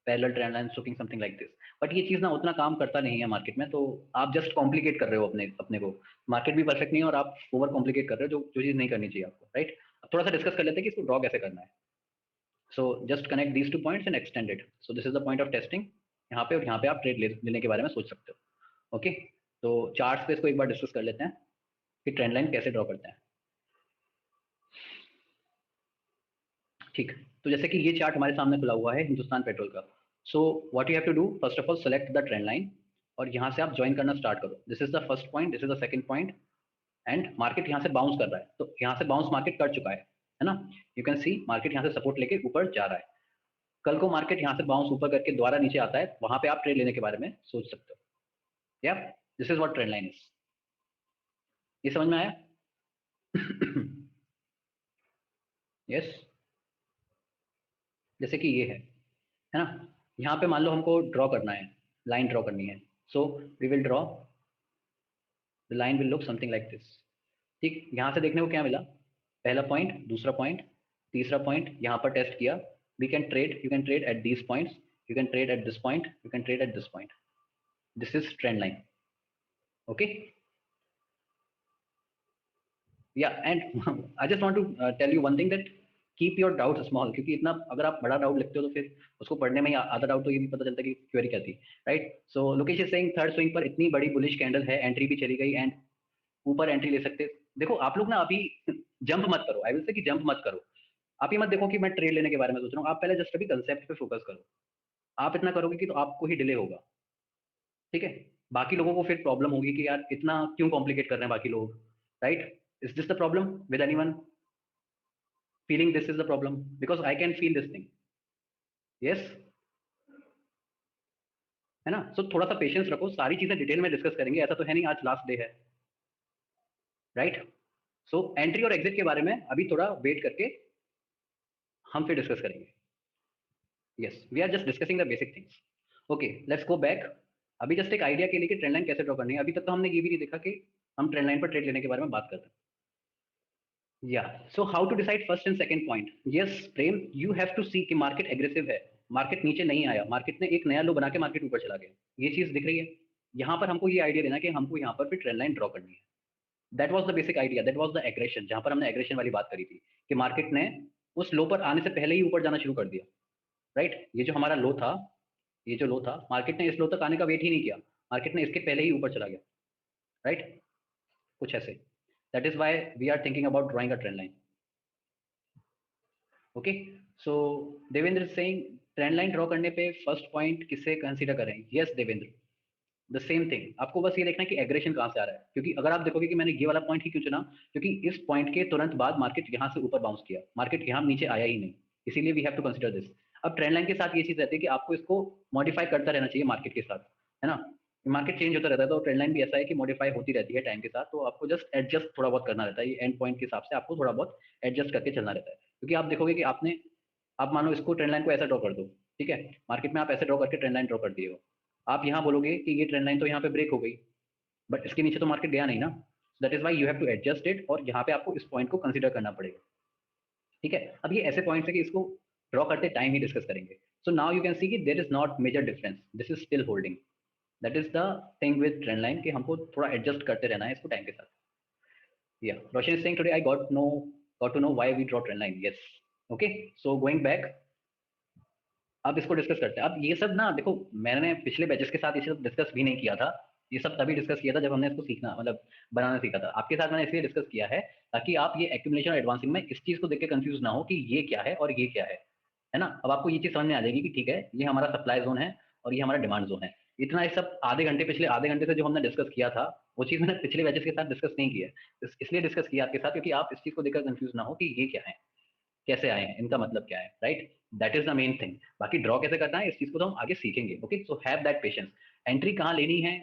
parallel trend line looking something like this. But ये चीज ना उतना काम करता नहीं है मार्केट में, तो आप जस्ट कॉम्प्लिकेट कर रहे हो अपने अपने को। मार्केट भी परफेक्ट नहीं है और आप ओवर कॉम्प्लिकेट कर रहे हो, जो चीज नहीं करनी चाहिए आपको, राइट। अब थोड़ा सा डिस्कस कर लेते हैं कि इसको ड्रॉ कैसे करना है। So just connect these 2 points and extend it. So this is the point of testing यहाँ पे, और यहाँ पे आप ट्रेड लेने के बारे में सोच सकते हो। ओके, तो चार्ट्स पे इसको एक बार डिस्कस कर लेते हैं कि ट्रेंड लाइन कैसे ड्रॉ करते हैं, ठीक। तो जैसे कि ये चार्ट हमारे सामने खुला हुआ है हिंदुस्तान पेट्रोल का। So what you have to do, first of all select the trend line, और यहाँ से आप ज्वाइन करना स्टार्ट करो। This is the first point, this is the second point, and market यहाँ से बाउंस कर रहा है, तो यहाँ से बाउंस मार्केट कर चुका है ना? यू कैन सी मार्केट यहाँ से सपोर्ट लेके ऊपर जा रहा है। कल को मार्केट यहाँ से बाउंस ऊपर करके दोबारा नीचे आता है, वहां पे आप ट्रेड लेने के बारे में सोच सकते हो। या this is what trend line is. ये समझ में आया? यस। जैसे कि ये है ना? यहाँ पे मान लो हमको ड्रॉ करना है, लाइन ड्रॉ करनी है, so we will draw the line will look something like this, ठीक। यहाँ से देखने को क्या मिला? पहला पॉइंट, दूसरा पॉइंट, तीसरा पॉइंट, यहाँ पर टेस्ट किया। We can trade, you can trade at these points, you can trade at this point, you can trade at this point. This is trend line. Okay, yeah and I just want to tell you one thing, that keep your doubt small, क्योंकि इतना अगर आप बड़ा doubt लिखते हो तो फिर उसको पढ़ने में ही आधा डाउट तो ये भी पता चलता है कि क्वेरी क्या थी, right. So Lokesh is saying third swing पर इतनी बड़ी बुलिश कैंडल है, एंट्री भी चली गई, एंड ऊपर एंट्री ले सकते। देखो आप लोग ना अभी जंप मत करो, आई विल से कि जंप मत करो। आप ये मत देखो कि मैं ट्रेड लेने के बारे में सोच रहा हूँ, आप पहले जस्ट अभी कंसेप्ट पे फोकस करो। आप इतना करोगे कि तो आपको ही डिले होगा, ठीक है। बाकी लोगों को फिर प्रॉब्लम होगी कि यार इतना क्यों कॉम्प्लिकेट कर रहे हैं बाकी लोग, right. Is this the problem with anyone feeling this is the problem? Because I can feel this thing. Yes, है ना? सो थोड़ा सा पेशेंस रखो, सारी चीजें डिटेल में डिस्कस करेंगे, ऐसा तो है नहीं आज लास्ट डे है, राइट। सो एंट्री और एग्जिट के बारे में अभी थोड़ा वेट करके हम फिर डिस्कस करेंगे। Yes, we are just discussing the basic things. Okay, let's go back. अभी जस्ट एक आइडिया के लिए कि ट्रेंड लाइन कैसे ड्रॉ करनी है। अभी तक तो हमने ये भी नहीं देखा कि हम ट्रेंड लाइन पर ट्रेड लेने के बारे में बात करते हैं। Yeah so how to decide first and second point? Yes Prem, you have to see कि मार्केट एग्रेसिव है, मार्केट नीचे नहीं आया, मार्केट ने एक नया लो बना के मार्केट ऊपर चला गया। ये चीज दिख रही है यहाँ पर। हमको ये आइडिया देना कि हमको यहाँ पर फिर ट्रेंड लाइन ड्रॉ करनी है। That was the basic idea, that was the aggression, जहां पर हमने एग्रेशन वाली बात करी थी कि मार्केट ने उस लो पर आने से पहले ही ऊपर जाना शुरू कर दिया, राइट। ये जो हमारा लो था, ये जो लो था, मार्केट ने इस लो तक आने का वेट ही नहीं किया, मार्केट ने इसके पहले ही ऊपर चला गया, राइट। कुछ ऐसे, that is why we are thinking about drawing a trend line. Okay, so Devendra is saying trend line draw करने पे फर्स्ट पॉइंट किसे कंसीडर करें? Yes Devendra, the same thing. आपको बस ये देखना है कि एग्रेशन कहाँ से आ रहा है, क्योंकि अगर आप देखोगे कि मैंने ये वाला पॉइंट ही क्यों चुना, क्योंकि इस पॉइंट के तुरंत बाद मार्केट यहाँ से ऊपर बाउंस किया, मार्केट यहाँ नीचे आया ही नहीं, इसीलिए we have to consider this. अब ट्रेंड लाइन के साथ ये चीज रहती है कि आपको इसको मॉडिफाई करता रहना चाहिए मार्केट के साथ, है ना। मार्केट चेंज होता रहता है, तो ट्रेंड लाइन भी ऐसा है कि मॉडिफाई होती रहती है टाइम के साथ, तो आपको जस्ट एडजस्ट थोड़ा बहुत करना रहता है, ये एंड पॉइंट के हिसाब से आपको थोड़ा बहुत एडजस्ट करके चलना रहता है। क्योंकि आप देखोगे कि आपने, आप मानो इसको ट्रेंड लाइन को ऐसा ड्रॉ कर दो, ठीक है, मार्केट में आप ऐसे ड्रॉ करके ट्रेंड लाइन ड्रॉ कर दिए हो, आप यहाँ बोलोगे कि ये ट्रेंड लाइन तो यहाँ पे ब्रेक हो गई, बट इसके नीचे तो मार्केट गया नहीं ना, that is why you have to adjust it, और यहाँ पे आपको इस पॉइंट को कंसीडर करना पड़ेगा, ठीक है। अब ये ऐसे पॉइंट्स है कि इसको ड्रॉ करते टाइम ही डिस्कस करेंगे। So now you can see कि there is not major difference, this is still holding, that is the thing with trend line कि हमको थोड़ा एडजस्ट करते रहना है इसको टाइम के साथ। Yeah Roshan is saying today I got to know why we draw trend line. Yes, okay, so going back, अब इसको डिस्कस करते हैं। अब ये सब ना देखो, मैंने पिछले बैचेस के साथ ये सब डिस्कस भी नहीं किया था, ये सब तभी डिस्कस किया था जब हमने इसको सीखना मतलब बनाना सीखा था। आपके साथ मैंने इसलिए डिस्कस किया है ताकि आप ये एक्यूमुलेशन और एडवांसिंग में इस चीज को देख के कंफ्यूज ना हो कि ये क्या है और ये क्या है ना। अब आपको ये चीज समझ में आ जाएगी कि ठीक है, ये हमारा सप्लाई जोन है और ये हमारा डिमांड जोन है। इतना ये सब पिछले आधे घंटे से जो हमने डिस्कस किया था, वो चीज मैंने पिछले बैचेस के साथ डिस्कस नहीं किया है, इसलिए डिस्कस किया आपके साथ क्योंकि आप इस चीज को देखकर कंफ्यूज ना हो कि ये क्या है, कैसे आए हैं, इनका मतलब क्या है, right. That is the main thing. बाकी ड्रॉ कैसे करना है इस चीज को तो हम आगे सीखेंगे। Okay, so have that patience. Entry कहाँ लेनी है,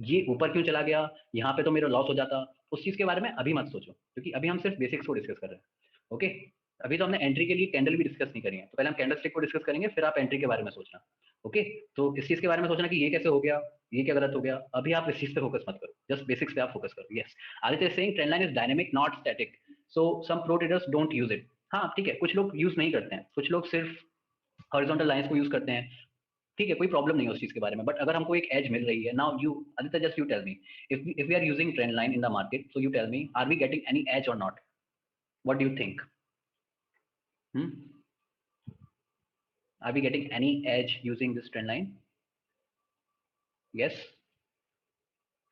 ये ऊपर क्यों चला गया, यहाँ पे तो मेरा लॉस हो जाता, उस चीज के बारे में अभी मत सोचो, क्योंकि अभी हम सिर्फ बेसिक्स को डिस्कस कर रहे हैं। ओके, अभी तो हमने एंट्री के लिए कैंडल भी डिस्कस नहीं करी है, तो पहले हम कैंडल स्टिक को डिस्कस करेंगे, फिर आप एंट्री के बारे में सोचना। ओके, तो इस चीज के बारे में सोचना कि ये कैसे हो गया, ये क्या गलत हो गया, अभी आप इस चीज पे फोकस मत करो, जस्ट बेसिक्स पे आप फोकस करो। Yes, Aditya saying trend line is dynamic not static, so some pro traders don't use it. हाँ ठीक है, कुछ लोग यूज नहीं करते हैं, कुछ लोग सिर्फ हॉरिजॉन्टल लाइंस को यूज करते हैं, ठीक है, कोई प्रॉब्लम नहीं है उस चीज के बारे में। बट अगर हमको एक एज मिल रही है, now you Aditya just you tell me, if we are using trend line in the market, so you tell me, are we getting any edge और not? What do you think? Are we getting any edge using this trend line? Yes.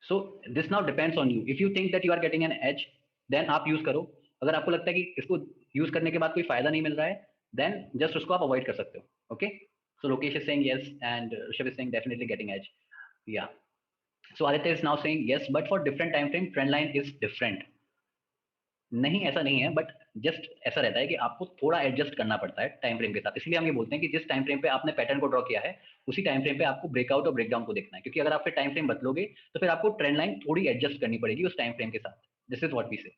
So this now depends on you. If you think that you are getting an edge, then आप use करो। अगर आपको लगता है कि इसको use करने के बाद कोई फायदा नहीं मिल रहा है, then just उसको आप अवॉइड कर सकते हो। Okay, so Lokesh is saying yes and Rishabh is saying definitely getting edge. Yeah, so Aditya is now saying yes, but for different time frame trend line is different. नहीं, ऐसा नहीं है, but just ऐसा रहता है कि आपको थोड़ा एडजस्ट करना पड़ता है टाइम फ्रेम के साथ। इसलिए हम ये बोलते हैं कि जिस टाइम फ्रेम पे आपने पैटर्न को ड्रॉ किया है, उसी टाइम फ्रेम पे आपको ब्रेकआउट और ब्रेकडाउन को देखना है, क्योंकि अगर आप फिर टाइम फ्रेम बदलोगे तो फिर आपको ट्रेंड लाइन थोड़ी एडजस्ट करनी पड़ेगी उस टाइम फ्रेम के साथ। This is what we say.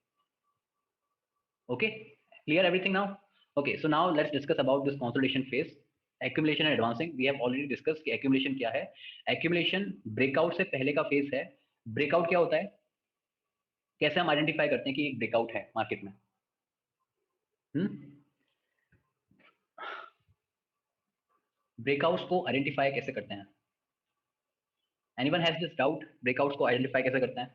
Okay, clear everything now? Okay, so now let's discuss about this consolidation phase, accumulation and advancing. We have already discuss कि एक्यूमुलेशन क्या है। Accumulation breakout से पहले का फेज है। Breakout क्या होता है, कैसे हम आइडेंटिफाई करते हैं कि एक ब्रेकआउट है मार्केट में? ब्रेकआउट्स को आइडेंटिफाई कैसे करते हैं? Anyone has this doubt, breakouts को आइडेंटिफाई कैसे करते हैं?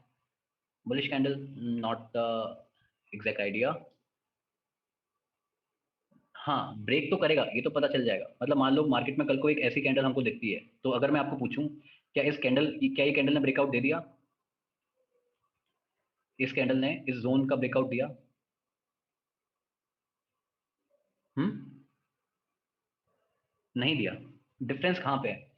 Bullish candle, not the exact idea. हाँ, ब्रेक तो करेगा, ये तो पता चल जाएगा। मतलब मान लो मार्केट में कल को एक ऐसी कैंडल हमको दिखती है, तो अगर मैं आपको पूछूं क्या ये कैंडल ने ब्रेकआउट दे दिया, इस कैंडल ने इस जोन का ब्रेकआउट दिया? नहीं दिया। डिफरेंस कहाँ पे है?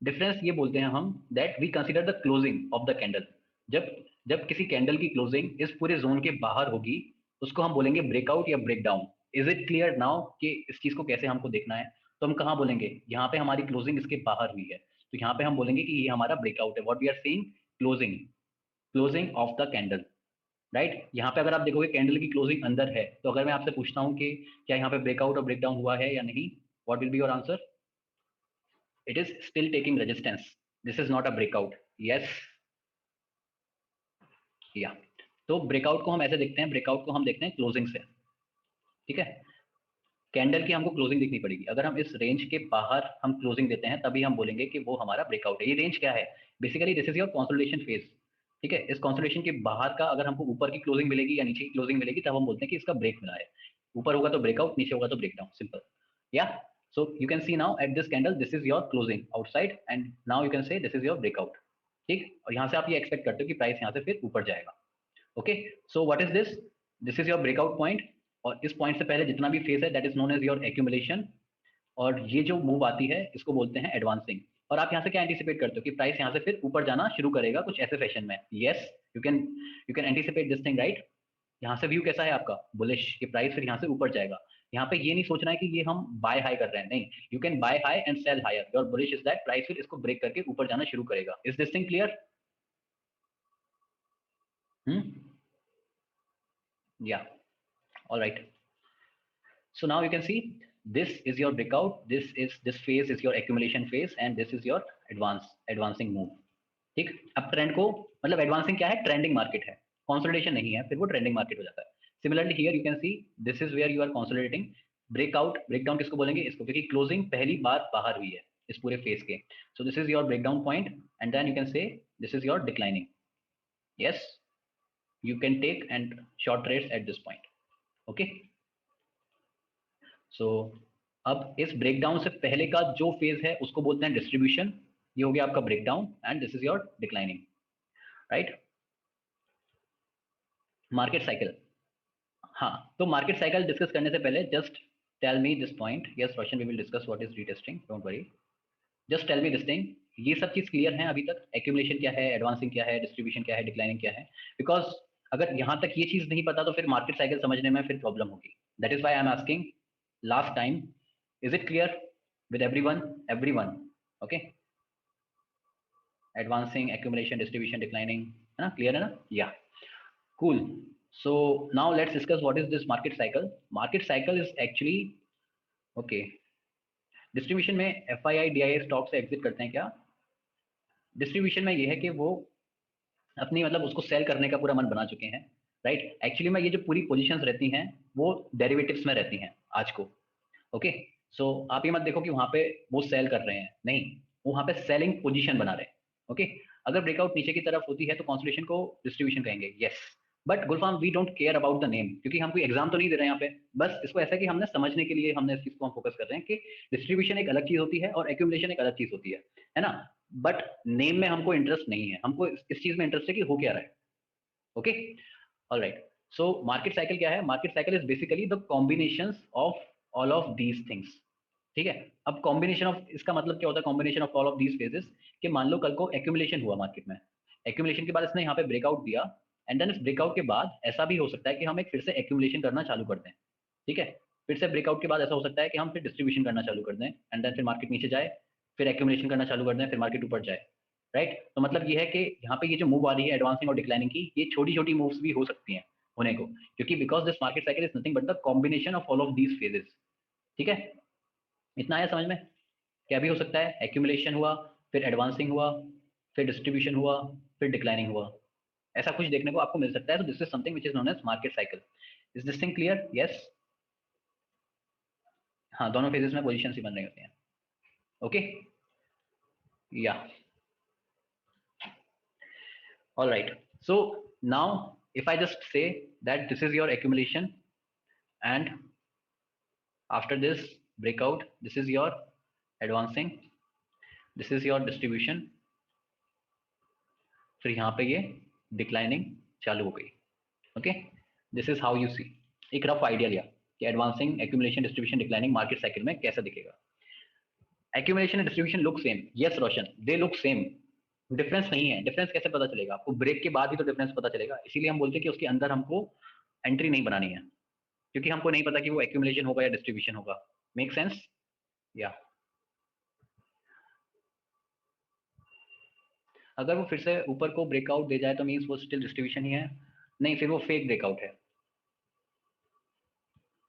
डिफरेंस ये बोलते हैं हम that we consider the closing of the candle. जब जब किसी कैंडल की क्लोजिंग इस पूरे जोन के बाहर होगी, उसको हम बोलेंगे ब्रेकआउट या breakdown. Is it clear now कि इस चीज को कैसे हमको देखना है? तो हम कहाँ बोलेंगे, यहाँ पे हमारी क्लोजिंग इसके बाहर हुई है, तो यहाँ पे हम बोलेंगे कि ये हमारा ब्रेकआउट है। What we are saying, closing, closing of the candle, right. यहाँ पे अगर आप देखोगे कैंडल की क्लोजिंग अंदर है, तो अगर मैं आपसे पूछता हूँ कि क्या यहाँ पे ब्रेकआउट और ब्रेकडाउन हुआ है या नहीं, what will be your answer? It is still taking resistance. This is not a breakout. Yes, yeah. तो ब्रेकआउट को हम ऐसे देखते हैं, ब्रेकआउट को हम देखते हैं क्लोजिंग से, ठीक है। कैंडल की हमको क्लोजिंग देखनी पड़ेगी। अगर हम इस रेंज के बाहर हम क्लोजिंग देते हैं, तभी हम बोलेंगे कि वो हमारा ब्रेकआउट है। ये रेंज क्या है? Basically this is your consolidation phase, ठीक है। इस कंसोलिडेशन के बाहर का अगर हमको ऊपर की क्लोजिंग मिलेगी या नीचे की क्लोजिंग मिलेगी, तब हम बोलते हैं कि इसका ब्रेक मिला है। ऊपर होगा तो ब्रेकआउट, नीचे होगा तो ब्रेकडाउन, सिंपल। या so you can see now at this candle this is your closing outside and now you can say this is your breakout, ठीक। और यहाँ से आप ये एक्सपेक्ट करते हो कि प्राइस यहाँ से फिर ऊपर जाएगा। Okay, so what is this? This is your breakout point, और इस पॉइंट से पहले जितना भी फेज है that is known as your accumulation. और ये जो मूव आती है इसको बोलते हैं एडवांसिंग। और आप यहाँ से क्या एंटिसिपेट करते हो कि प्राइस यहाँ से फिर ऊपर जाना शुरू करेगा कुछ ऐसे फैशन में। Yes, you can anticipate this thing, right. यहाँ से व्यू कैसा है आपका, बुलिश, कि प्राइस फिर यहाँ से ऊपर जाएगा। यहाँ पे ये नहीं सोचना है कि ये हम बाय हाई कर रहे हैं, नहीं, you can buy high and sell higher. Your bullish is that price फिर इसको ब्रेक करके ऊपर जाना शुरू करेगा। Is this thing clear? या, alright. So now you can see this is your breakout, this phase is your accumulation phase and this is your advancing move। ठीक, अब ट्रेंड को मतलब एडवांसिंग क्या है, ट्रेंडिंग मार्केट है, कंसोलिडेशन नहीं है, फिर वो ट्रेंडिंग मार्केट हो जाता है। Similarly here you can see this is where you are consolidating. Breakout, breakdown किसको बोलेंगे, इसको, क्योंकि क्लोजिंग पहली बार बाहर हुई है इस पूरे फेज के। So this is your breakdown point and then you can say this is your declining. Yes, you can take and short trades at this point। okay, so अब इस ब्रेकडाउन से पहले का जो फेज है उसको बोलते हैं डिस्ट्रीब्यूशन। ये हो गया आपका breakdown and this is your declining, right. Market cycle, हाँ, तो मार्केट साइकिल डिस्कस करने से पहले just tell me this point. Yes Roshan, we will discuss what is retesting, don't worry, just tell me this thing. ये सब चीज clear है अभी तक? एक्यूमुलेशन क्या है, एडवांसिंग क्या है, डिस्ट्रीब्यूशन क्या है, डिक्लाइनिंग क्या है? बिकॉज अगर यहाँ तक ये चीज नहीं पता तो फिर मार्केट साइकिल समझने में फिर प्रॉब्लम होगी। That is why I am asking last time, is it clear with everyone? Okay, advancing, accumulation, distribution, declining, है ना, क्लियर है ना? Yeah, cool. So now let's discuss what is this market cycle. Market cycle is actually, okay, distribution में F I I D I stock से exit करते हैं क्या? Distribution में ये है कि वो अपनी मतलब उसको सेल करने का पूरा मन बना चुके हैं, राइट। एक्चुअली में ये जो पूरी पोजीशंस रहती हैं वो डेरिवेटिव्स में रहती हैं आज को। ओके, सो आप ये मत देखो कि वहां पे वो सेल कर रहे हैं, नहीं, वो वहां पे सेलिंग पोजीशन बना रहे हैं। ओके, अगर ब्रेकआउट नीचे की तरफ होती है तो कंसोलिडेशन को डिस्ट्रीब्यूशन कहेंगे। Yes, but Gulfam we don't care about the name, क्योंकि हम कोई एग्जाम तो नहीं दे रहे हैं यहाँ पे। बस इसको ऐसा कि हमने समझने के लिए हमने इस चीज को हम फोकस कर रहे हैं कि डिस्ट्रीब्यूशन एक अलग चीज होती है और एक्यूमुलेशन एक अलग चीज होती है ना। बट नेम में हमको इंटरेस्ट नहीं है, हमको इस चीज में इंटरेस्ट है कि हो क्या रहा है। Okay, alright. So market cycle क्या है? Market cycle is basically the combination of all of these things. ठीक है, अब कॉम्बिनेशन ऑफ, इसका मतलब क्या होता है combination of all of these phases? कि मान लो कल को एक्यूमुलेशन हुआ मार्केट में, एक्यूमुलेशन के बाद इसने यहाँ पे ब्रेकआउट दिया एंड देन इस ब्रेकआउट के बाद ऐसा भी हो सकता है कि हम एक फिर से एक्यूमुलेशन करना चालू कर दें। ठीक है, फिर से ब्रेकआउट के बाद ऐसा हो सकता है कि हम फिर डिस्ट्रीब्यूशन करना चालू कर दें एंड देन फिर मार्केट नीचे जाए, फिर एक्यूमुलेशन करना चालू कर दें, फिर मार्केट ऊपर जाए, राइट। तो मतलब ये है कि यहाँ पे ये जो मूव आ रही है एडवांसिंग और डिक्लाइनिंग की, ये छोटी छोटी मूव्स भी हो सकती हैं होने को, क्योंकि because this market cycle is nothing but the combination of all of these phases. ठीक है, इतना आया समझ में? क्या भी हो सकता है, एक्यूमुलेशन हुआ, फिर एडवांसिंग हुआ, फिर डिस्ट्रीब्यूशन हुआ, फिर डिक्लाइनिंग हुआ, ऐसा कुछ देखने को आपको मिल सकता है। तो this is something which is known as market cycle. Is this thing clear? Yes, हाँ, दोनों फेजेस में पोजीशंस ही बन रही होती हैं। ओके, या, all right. So now if I just say that this is your accumulation and after this breakout this is your advancing, this is your distribution, फिर यहाँ पे ये डिक्लाइनिंग चालू हो गई। Okay, this is how you see, एक rough idea लिया कि advancing, accumulation, distribution, declining market cycle में कैसा दिखेगा। Accumulation and distribution look same, yes Roshan, they look same, difference नहीं है। डिफरेंस कैसे पता चलेगा आपको? ब्रेक के बाद ही तो डिफरेंस पता चलेगा, इसीलिए हम बोलते हैं कि उसके अंदर हमको एंट्री नहीं बनानी है, क्योंकि हमको नहीं पता कि वो एक्यूमुलेशन होगा या डिस्ट्रीब्यूशन होगा। Make sense? या, अगर वो फिर से ऊपर को ब्रेकआउट दे जाए तो मीन्स वो स्टिल डिस्ट्रीब्यूशन ही है, नहीं फिर वो फेक ब्रेकआउट है।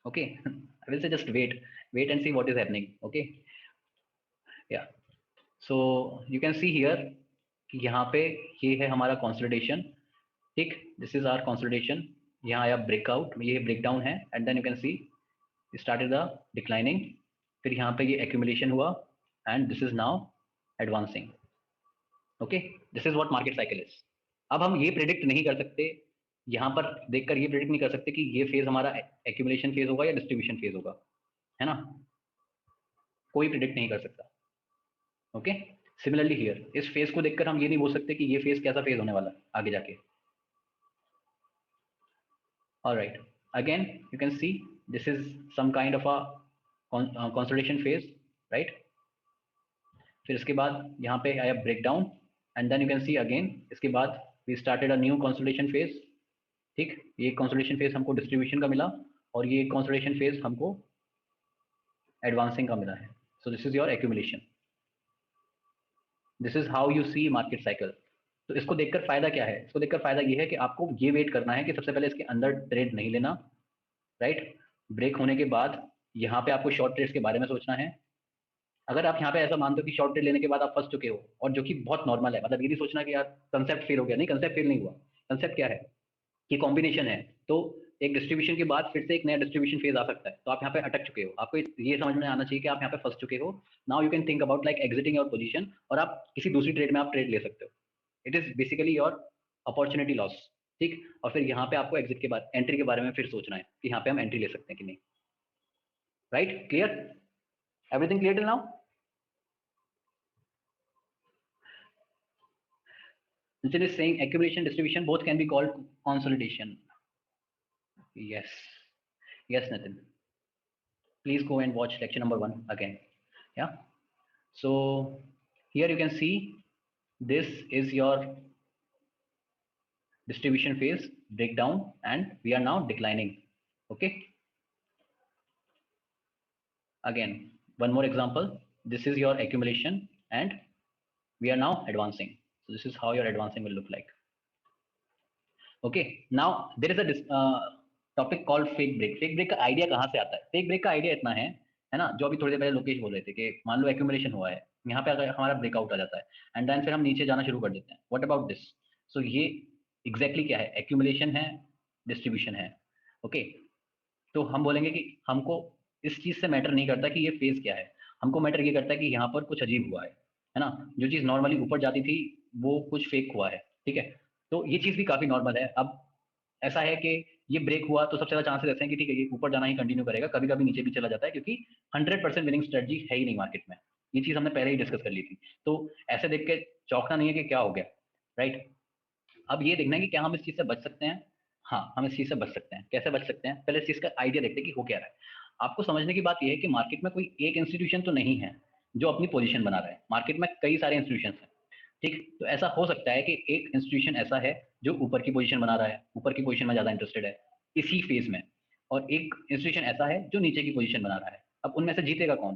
Okay, I will say just wait and see what is happening. Okay, yeah, so you can see here कि यहाँ पे ये है हमारा कंसोलिडेशन। ठीक, दिस इज आवर कंसोलिडेशन, यहाँ आया ब्रेकआउट, ये ब्रेकडाउन है and then you can see started the declining, फिर यहाँ पे ये एक्यूमुलेशन हुआ and this is now advancing. Okay, this is what market cycle is. अब हम ये प्रिडिक्ट नहीं कर सकते, यहाँ पर देखकर ये प्रिडिक्ट नहीं कर सकते कि ये फेज हमारा एक्यूमुलेशन फेज होगा या डिस्ट्रीब्यूशन फेज होगा, है ना, कोई प्रिडिक्ट नहीं कर सकता। ओके, सिमिलरली हियर इस फेज को देखकर हम ये नहीं बोल सकते कि ये फेज कैसा फेज होने वाला है आगे जाके। Alright, again you can see this is some kind of a consolidation phase right. फिर इसके बाद यहाँ पे आया break down and then you can see again इसके बाद we started a new consolidation phase. ठीक, ये कंसोलिडेशन फेज हमको डिस्ट्रीब्यूशन का मिला और ये कंसोलिडेशन फेज हमको एडवांसिंग का मिला है। So this is your accumulation, this is how you see market cycle. तो इसको देखकर फायदा क्या है? इसको देखकर फायदा ये है कि आपको ये वेट करना है कि सबसे पहले इसके अंदर ट्रेड नहीं लेना, राइट। ब्रेक होने के बाद यहाँ पे आपको शॉर्ट ट्रेड्स के बारे में सोचना है। अगर आप यहाँ पे ऐसा मानते हो कि शॉर्ट ट्रेड लेने के बाद आप फंस चुके हो, और जो कि बहुत नॉर्मल है, मतलब ये नहीं सोचना कि यार कंसेप्ट फेल हो गया, नहीं, कंसेप्ट फेल नहीं हुआ। कंसेप्ट क्या है कि कॉम्बिनेशन है, तो एक डिस्ट्रीब्यूशन के बाद फिर से एक नया डिस्ट्रीब्यूशन फेज आ सकता है, तो आप यहाँ पे अटक चुके हो। आपको ये समझ में आना चाहिए कि आप यहाँ पे फंस चुके हो। Now you can think about like exiting your position, और आप किसी दूसरी ट्रेड में आप ट्रेड ले सकते हो। It is basically your opportunity loss. ठीक, और फिर यहाँ पे आपको एग्जिट के बाद एंट्री के बारे में फिर सोचना है कि यहाँ पे हम एंट्री ले सकते हैं कि नहीं। Right, clear, everything clear till now? Nitin is saying accumulation distribution both can be called consolidation. Yes, yes, Nitin. Please go and watch lecture number 1 again. Yeah. So here you can see this is your distribution phase breakdown, and we are now declining. Okay. Again, one more example. This is your accumulation, and we are now advancing. So this is how your advancing will look like. Okay. Now there is a topic called fake break. Fake break का idea कहाँ से आता है? Fake break का idea इतना है ना, जो अभी थोड़ी देर पहले लोकेश बोल रहे थे कि मान लो एक्यूमुलेशन हुआ है, यहाँ पे अगर हमारा ब्रेकआउट आ जाता है एंड देन फिर हम नीचे जाना शुरू कर देते हैं। What about this? सो ये एग्जैक्टली क्या है? एक्यूमुलेशन है, डिस्ट्रीब्यूशन है। ओके, तो हम बोलेंगे कि हमको इस चीज से मैटर नहीं करता कि ये फेज क्या है, हमको मैटर ये करता है कि यहाँ पर कुछ अजीब हुआ है ना। जो चीज नॉर्मली ऊपर जाती थी वो कुछ फेक हुआ है। ठीक है, तो ये चीज भी काफी नॉर्मल है। अब ऐसा है कि ये ब्रेक हुआ तो सबसे ज्यादा चांसेस ऐसे हैं कि ठीक है ये ऊपर जाना ही कंटिन्यू करेगा, कभी कभी नीचे भी चला जाता है, क्योंकि 100% विनिंग स्ट्रेटजी है ही नहीं मार्केट में। ये चीज हमने पहले ही डिस्कस कर ली थी। तो ऐसे देख के चौंकना नहीं है कि क्या हो गया, राइट। अब ये देखना है कि क्या हम इस चीज से बच सकते हैं। हाँ, हम इस चीज से बच सकते हैं। कैसे बच सकते हैं? पहले इस चीज का आइडिया देखते हैं कि हो क्या रहा है। आपको समझने की बात यह है कि मार्केट में कोई एक इंस्टीट्यूशन तो नहीं है जो अपनी पोजीशन बना रहा है। मार्केट में कई सारे इंस्टीट्यूशन हैं। ठीक, तो ऐसा हो सकता है कि एक इंस्टीट्यूशन ऐसा है जो ऊपर की पोजीशन बना रहा है, ऊपर की पोजीशन में ज्यादा इंटरेस्टेड है इसी फेज में, और एक इंस्टीट्यूशन ऐसा है जो नीचे की पोजीशन बना रहा है। अब उनमें से जीतेगा कौन?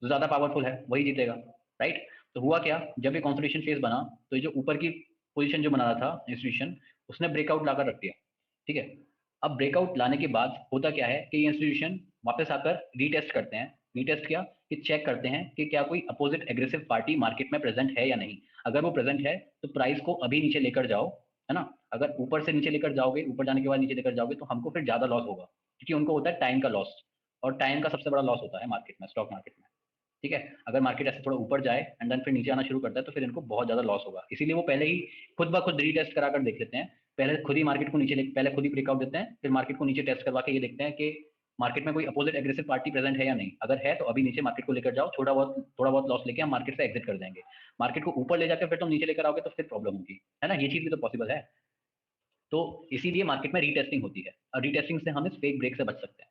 जो ज्यादा पावरफुल है वही जीतेगा, राइट। तो हुआ क्या, जब ये कंसोलिडेशन फेज बना तो ये जो ऊपर की पोजीशन जो बना रहा था इंस्टीट्यूशन, उसने ब्रेकआउट लाकर रख दिया। ठीक है, अब ब्रेकआउट लाने के बाद होता क्या है कि ये इंस्टीट्यूशन वापस आकर रीटेस्ट करते हैं। रीटेस्ट क्या कि चेक करते हैं कि क्या कोई अपोजिट एग्रेसिव पार्टी मार्केट में प्रेजेंट है या नहीं। अगर वो प्रेजेंट है तो प्राइस को अभी नीचे लेकर जाओ, है ना। अगर ऊपर से नीचे लेकर जाओगे, ऊपर जाने के बाद नीचे लेकर जाओगे, तो हमको फिर ज्यादा लॉस होगा, क्योंकि उनको होता है टाइम का लॉस, और टाइम का सबसे बड़ा लॉस होता है मार्केट में, स्टॉक मार्केट में। ठीक है, अगर मार्केट ऐसे थोड़ा ऊपर जाए एंड देन फिर नीचे आना शुरू करता है तो फिर इनको बहुत ज्यादा लॉस होगा। इसीलिए वो पहले ही खुद ब खुद रीटेस्ट कराकर देख लेते हैं। पहले खुद ही मार्केट को नीचे पहले खुद ही ब्रेकआउट देते हैं, फिर मार्केट को नीचे टेस्ट करवा के ये देखते हैं कि मार्केट में कोई अपोजिट एग्रेसिव पार्टी प्रेजेंट है या नहीं। अगर है तो अभी नीचे मार्केट को लेकर जाओ, थोड़ा बहुत लॉस लेके हम मार्केट से एग्जिट कर देंगे। मार्केट को ऊपर ले जाकर फिर तुम नीचे लेकर आओगे तो फिर प्रॉब्लम होगी, है ना। ये चीज भी तो पॉसिबल है। तो इसीलिए मार्केट में रीटेस्टिंग होती है, और रीटेस्टिंग से हम इस फेक ब्रेक से बच सकते हैं।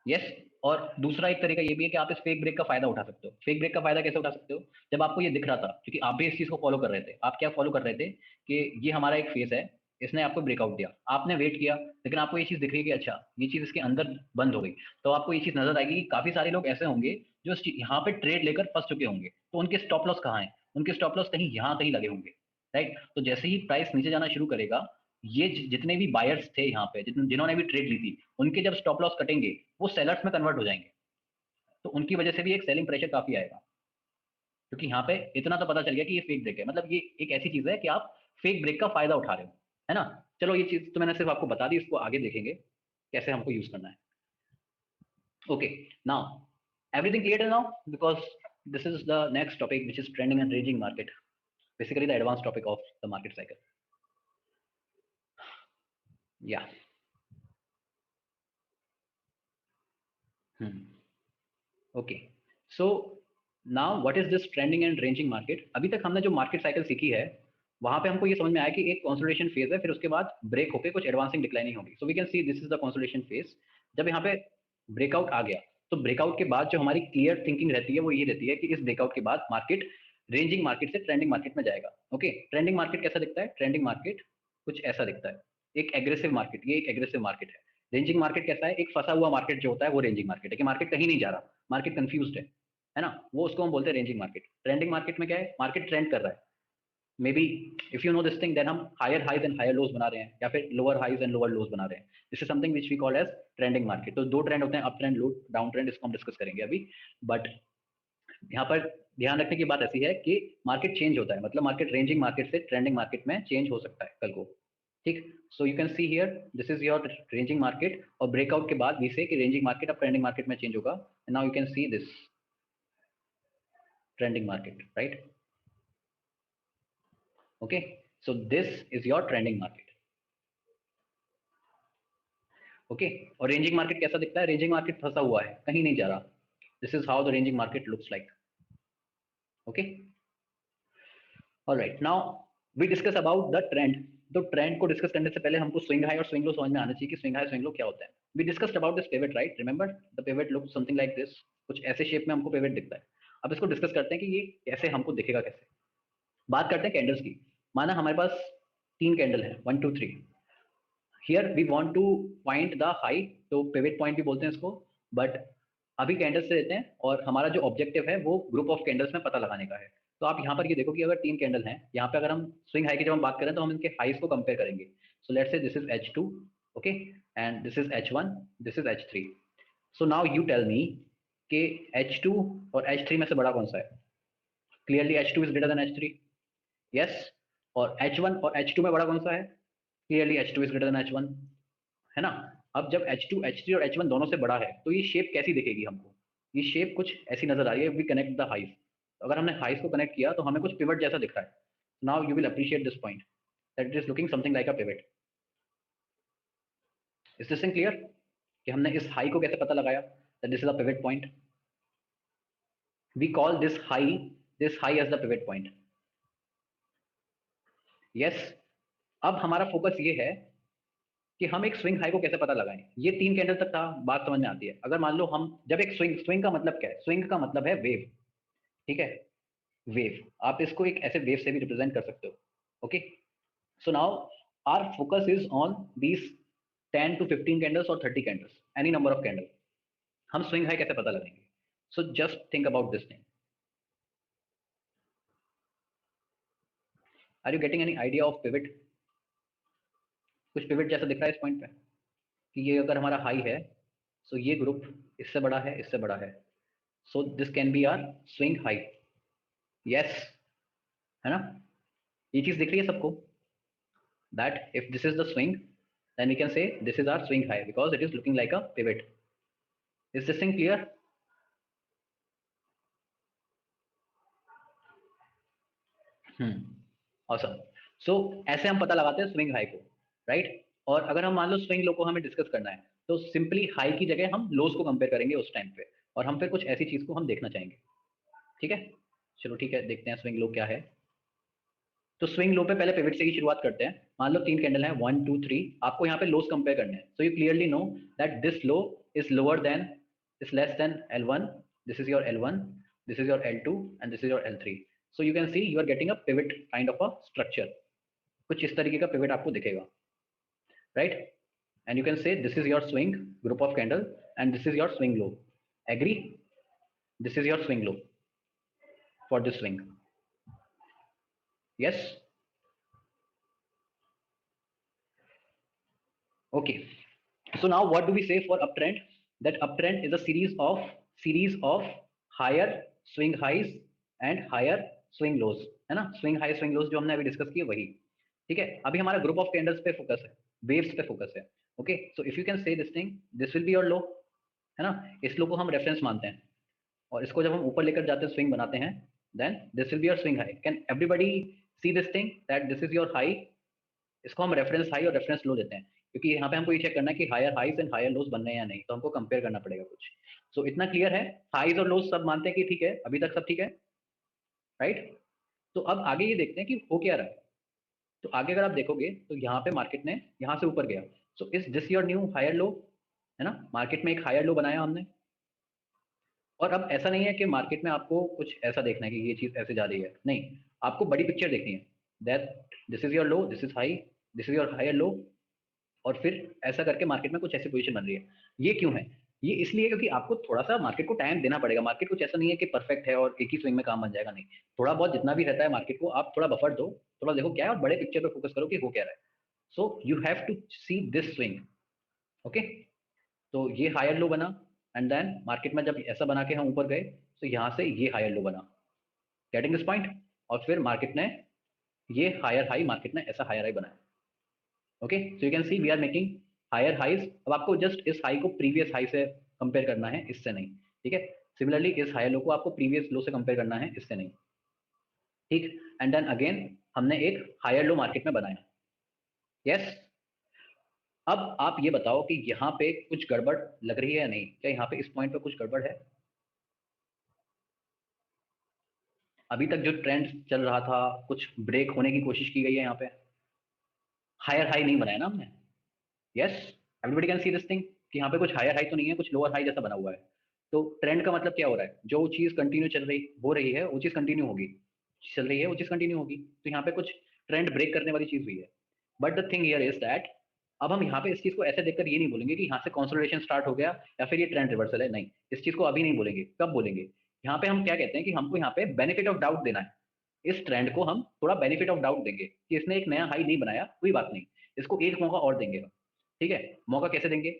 यस, और दूसरा एक तरीका ये भी है कि आप इस फेक ब्रेक का फायदा उठा सकते हो। फेक ब्रेक का फायदा कैसे उठा सकते हो? जब आपको ये दिख रहा था, क्योंकि आप भी इस चीज को फॉलो कर रहे थे। आप क्या फॉलो कर रहे थे कि ये हमारा एक फेस है, इसने आपको ब्रेकआउट दिया, आपने वेट किया, लेकिन आपको ये चीज दिख रही है कि अच्छा ये चीज इसके अंदर बंद हो गई, तो आपको ये चीज नजर आएगी कि काफी सारे लोग ऐसे होंगे जो यहाँ पे ट्रेड लेकर फंस चुके होंगे। तो उनके स्टॉप लॉस कहाँ है? उनके स्टॉप लॉस कहीं यहाँ कहीं लगे होंगे, राइट। तो जैसे ही प्राइस नीचे जाना शुरू करेगा, ये जितने भी बायर्स थे यहाँ पे, जिन्होंने भी ट्रेड ली थी, उनके जब स्टॉप लॉस कटेंगे वो सेलर्स में कन्वर्ट हो जाएंगे। तो उनकी वजह से भी एक सेलिंग प्रेशर काफी आएगा, क्योंकि यहाँ पे इतना तो पता चल गया कि ये फेक ब्रेक है। मतलब ये एक ऐसी चीज है कि आप फेक ब्रेक का फायदा उठा रहे हो, है ना। चलो ये चीज तो मैंने सिर्फ आपको बता दी, इसको आगे देखेंगे कैसे हमको यूज करना है। Okay, now everything clear now, because this is the next topic which is trending and ranging market, basically the advance topic of the market cycle. Yeah okay, so now what is this trending and ranging market? अभी तक हमने जो market cycle सीखी है, वहां पे हमको ये समझ में आया कि एक कंसोलिडेशन फेज है, फिर उसके बाद ब्रेक होकर कुछ एडवांसिंग डिक्लाइनिंग होगी। So we can see this is the consolidation phase. जब यहाँ पे ब्रेकआउट आ गया तो ब्रेकआउट के बाद जो हमारी क्लियर थिंकिंग रहती है वो ये रहती है कि इस ब्रेकआउट के बाद मार्केट रेंजिंग मार्केट से ट्रेंडिंग मार्केट में जाएगा। ओके, ट्रेंडिंग मार्केट कैसा दिखता है? ट्रेंडिंग मार्केट कुछ ऐसा दिखता है, एक एग्रेसिव मार्केट, ये एक एग्रेसिव मार्केट है। रेंजिंग मार्केट कैसा है? एक फंसा हुआ मार्केट जो होता है वो रेंजिंग मार्केट है, कि मार्केट कहीं नहीं जा रहा, मार्केट कंफ्यूज्ड है ना, वो उसको हम बोलते हैं रेंजिंग मार्केट। ट्रेंडिंग मार्केट में क्या है? मार्केट ट्रेंड कर रहा है, maybe if you know this thing then हम higher highs and higher lows बना रहे हैं, या फिर lower highs and lower lows बना रहे हैं। This is something which we call as trending market. तो दो ट्रेंड होते हैं, अप ट्रेंड, डाउन ट्रेंड, इसको हम डिस्कस करेंगे अभी। बट यहाँ पर ध्यान रखने की बात ऐसी है कि मार्केट चेंज होता है, मतलब मार्केट रेंजिंग मार्केट से ट्रेंडिंग मार्केट में चेंज हो सकता है कल को, ठीक। सो you can see here this is your ranging market, और ब्रेकआउट के बाद वी से कि रेंजिंग मार्केट अब ट्रेंडिंग मार्केट में चेंज होगा। Now you can see this trending market, right? Okay, so this is your trending market. Okay, और ranging market कैसा दिखता है? रेंजिंग मार्केट फंसा हुआ है, कहीं नहीं जा रहा। This is how the ranging market looks like. Okay, alright, now we discuss about the trend. तो ट्रेंड को डिस्कस करने से पहले हमको स्विंग हाई और स्विंग लो समझ में आना चाहिए कि स्विंग हाई स्विंग लो क्या होता है। We discussed about this pivot, right? Remember the pivot look something like this, कुछ ऐसे शेप में हमको पिवट दिखता है। अब इसको डिस्कस करते हैं कि ये कैसे हमको दिखेगा, कैसे। बात करते हैं कैंडल्स की। माना हमारे पास 3 कैंडल है, 1 2 3। Here we want to find the high, तो पिवट पॉइंट भी बोलते हैं इसको, बट अभी कैंडल्स से लेते हैं, और हमारा जो ऑब्जेक्टिव है वो ग्रुप ऑफ कैंडल्स में पता लगाने का है। तो आप यहाँ पर ये देखो कि अगर 3 कैंडल हैं, यहाँ पे अगर हम स्विंग हाई की जब हम बात करें तो हम इनके हाईस को कंपेयर करेंगे। So let's say this is H2, okay, and this is H1, this is H3। So now you tell me कि H2 और H3 में से बड़ा कौन सा है? Clearly H2 is greater than H3, yes. और H1 और H2 में बड़ा कौन सा है? Clearly H2 is greater than H1, है ना। अब जब H2 H3 और H1 दोनों से बड़ा है तो ये शेप कैसी दिखेगी हमको? ये शेप कुछ ऐसी नजर आ रही है। वी कनेक्ट द हाइज, अगर हमने हाइज को कनेक्ट किया तो हमें कुछ पिवट जैसा दिख रहा है। Now you will appreciate this point that it is looking something like a pivot. Is this thing clear कि हमने इस हाई को कैसे पता लगाया that this is a pivot point? We call this high as the pivot point, yes. अब हमारा focus ये है कि हम एक स्विंग हाई को कैसे पता लगाएं। ये 3 कैंडल तक था, बात समझ में आती है। अगर मान लो हम जब एक स्विंग का मतलब क्या है? स्विंग का मतलब है वेव, ठीक है, वेव। आप इसको एक ऐसे वेव से भी रिप्रेजेंट कर सकते हो। Okay, so now our focus is on these 10 to 15 candles और 30 candles, any number of candle. हम स्विंग हाई कैसे पता लगाएंगे? So just think about this thing. Are you getting any idea of pivot? कुछ pivot जैसा दिख रहा है इस पॉइंट पे कि ये अगर हमारा हाई है, सो ये ग्रुप इससे बड़ा है, इससे बड़ा है, so this can be our swing high, yes, है ना। ये चीज दिख रही है सबको that if this is the swing, then we can say this is our swing high because it is looking like a pivot. Is this thing clear? awesome. So ऐसे हम पता लगाते हैं स्विंग हाई को, राइट? और अगर हम मान लो स्विंग लो को हमें डिस्कस करना है तो सिंपली हाई की जगह हम लोज को कंपेयर करेंगे उस टाइम पे, और हम फिर कुछ ऐसी चीज को हम देखना चाहेंगे, ठीक है। चलो ठीक है, देखते हैं स्विंग लो क्या है। तो स्विंग लो पे पहले पिवट से ही शुरुआत करते हैं। मान लो 3 कैंडल है, 1 2 3। आपको यहाँ पे लोस कंपेयर करने हैं, so you clearly know that this low is lower than, is less than L1, this is your L1, this is your L2 and this is your L3। So you can see you are getting a pivot kind of a structure, कुछ इस तरीके का pivot आपको दिखेगा, right? And you can say this is your swing group of candle and this is your swing low, agree? This is your swing low for this swing, yes? Okay, so now what do we say for uptrend? That uptrend is a series of higher swing highs and higher swing lows, है ना। swing high swing lows जो हमने अभी discuss किए वही, ठीक है। अभी हमारा ग्रुप ऑफ कैंडल्स पे फोकस है, वेव्स पे फोकस है। Okay, so if you can say this thing, this will be your लो, है ना। इस लो को हम रेफरेंस मानते हैं, और इसको जब हम ऊपर लेकर जाते हैं, स्विंग बनाते हैं, then this will be your swing high. Can everybody see this thing that this is your high? इसको हम रेफरेंस हाई और रेफरेंस लो देते हैं, क्योंकि यहाँ पे हमको ये चेक करना है कि higher highs and higher lows बन रहे हैं या नहीं, तो हमको कंपेयर करना पड़ेगा कुछ। सो इतना क्लियर है, हाइज और लोज सब मानते हैं कि ठीक है, अभी तक सब ठीक है, राइट? तो अब आगे ये देखते हैं कि हो क्या रहा है। तो आगे अगर आप देखोगे तो यहाँ पे मार्केट ने यहाँ से ऊपर गया, so is this your new higher low, है ना। मार्केट में एक हायर लो बनाया हमने, और अब ऐसा नहीं है कि मार्केट में आपको कुछ ऐसा देखना है कि ये चीज ऐसे जा रही है, नहीं, आपको बड़ी पिक्चर देखनी है। That this is your low, this is high, this is your higher low, और फिर ऐसा करके मार्केट में कुछ ऐसी पोजीशन बन रही है। ये क्यों है? ये इसलिए क्योंकि आपको थोड़ा सा मार्केट को टाइम देना पड़ेगा। मार्केट कुछ ऐसा नहीं है कि परफेक्ट है और एक ही स्विंग में काम बन जाएगा, नहीं। थोड़ा बहुत जितना भी रहता है मार्केट को आप थोड़ा बफर दो, थोड़ा देखो क्या है, और बड़े पिक्चर पे फोकस करो कि हो क्या रहा है। So you have to see this swing. Okay, तो ये हायर लो बना, एंड देन मार्केट में जब ऐसा बना के हम ऊपर गए, तो यहाँ से ये हायर लो बना, गेटिंग दिस पॉइंट। और फिर मार्केट ने ये हायर हाई, मार्केट ने ऐसा हायर हाई बनाया। Okay, so you can see we are making higher highs. अब आपको जस्ट इस हाई को प्रीवियस हाई से कंपेयर करना है, इससे नहीं। ठीक है, सिमिलरली इस हायर लो को आपको प्रीवियस लो से कंपेयर करना है, इससे नहीं। ठीक, एंड देन अगेन हमने एक हायर लो मार्केट में बनाया। यस, अब आप ये बताओ कि यहाँ पे कुछ गड़बड़ लग रही है या नहीं? क्या यहाँ पे इस पॉइंट पे कुछ गड़बड़ है? अभी तक जो ट्रेंड चल रहा था, कुछ ब्रेक होने की कोशिश की गई है यहाँ पे। हायर हाई नहीं बनाया ना हमने। Yes, everybody can see this thing कि यहाँ पे कुछ हायर हाई तो नहीं है, कुछ लोअर हाई जैसा बना हुआ है। तो ट्रेंड का मतलब क्या हो रहा है? जो चीज कंटिन्यू चल रही हो रही है वो चीज कंटिन्यू होगी, चल रही है वो चीज कंटिन्यू होगी। तो यहाँ पे कुछ ट्रेंड ब्रेक करने वाली चीज हुई है। But the thing here is that अब हम यहाँ पे इस चीज को ऐसे देखकर ये नहीं बोलेंगे कि यहाँ से कंसोलिडेशन स्टार्ट हो गया या फिर ये ट्रेंड रिवर्सल है, नहीं। इस चीज को अभी नहीं बोलेंगे, कब बोलेंगे? यहाँ पे हम क्या कहते हैं कि हमको यहाँ पे बेनिफिट ऑफ डाउट देना है। इस ट्रेंड को हम थोड़ा बेनिफिट ऑफ डाउट देंगे कि इसने एक नया हाई नहीं बनाया, कोई बात नहीं, इसको एक मौका और देंगे हम। ठीक है, मौका कैसे देंगे?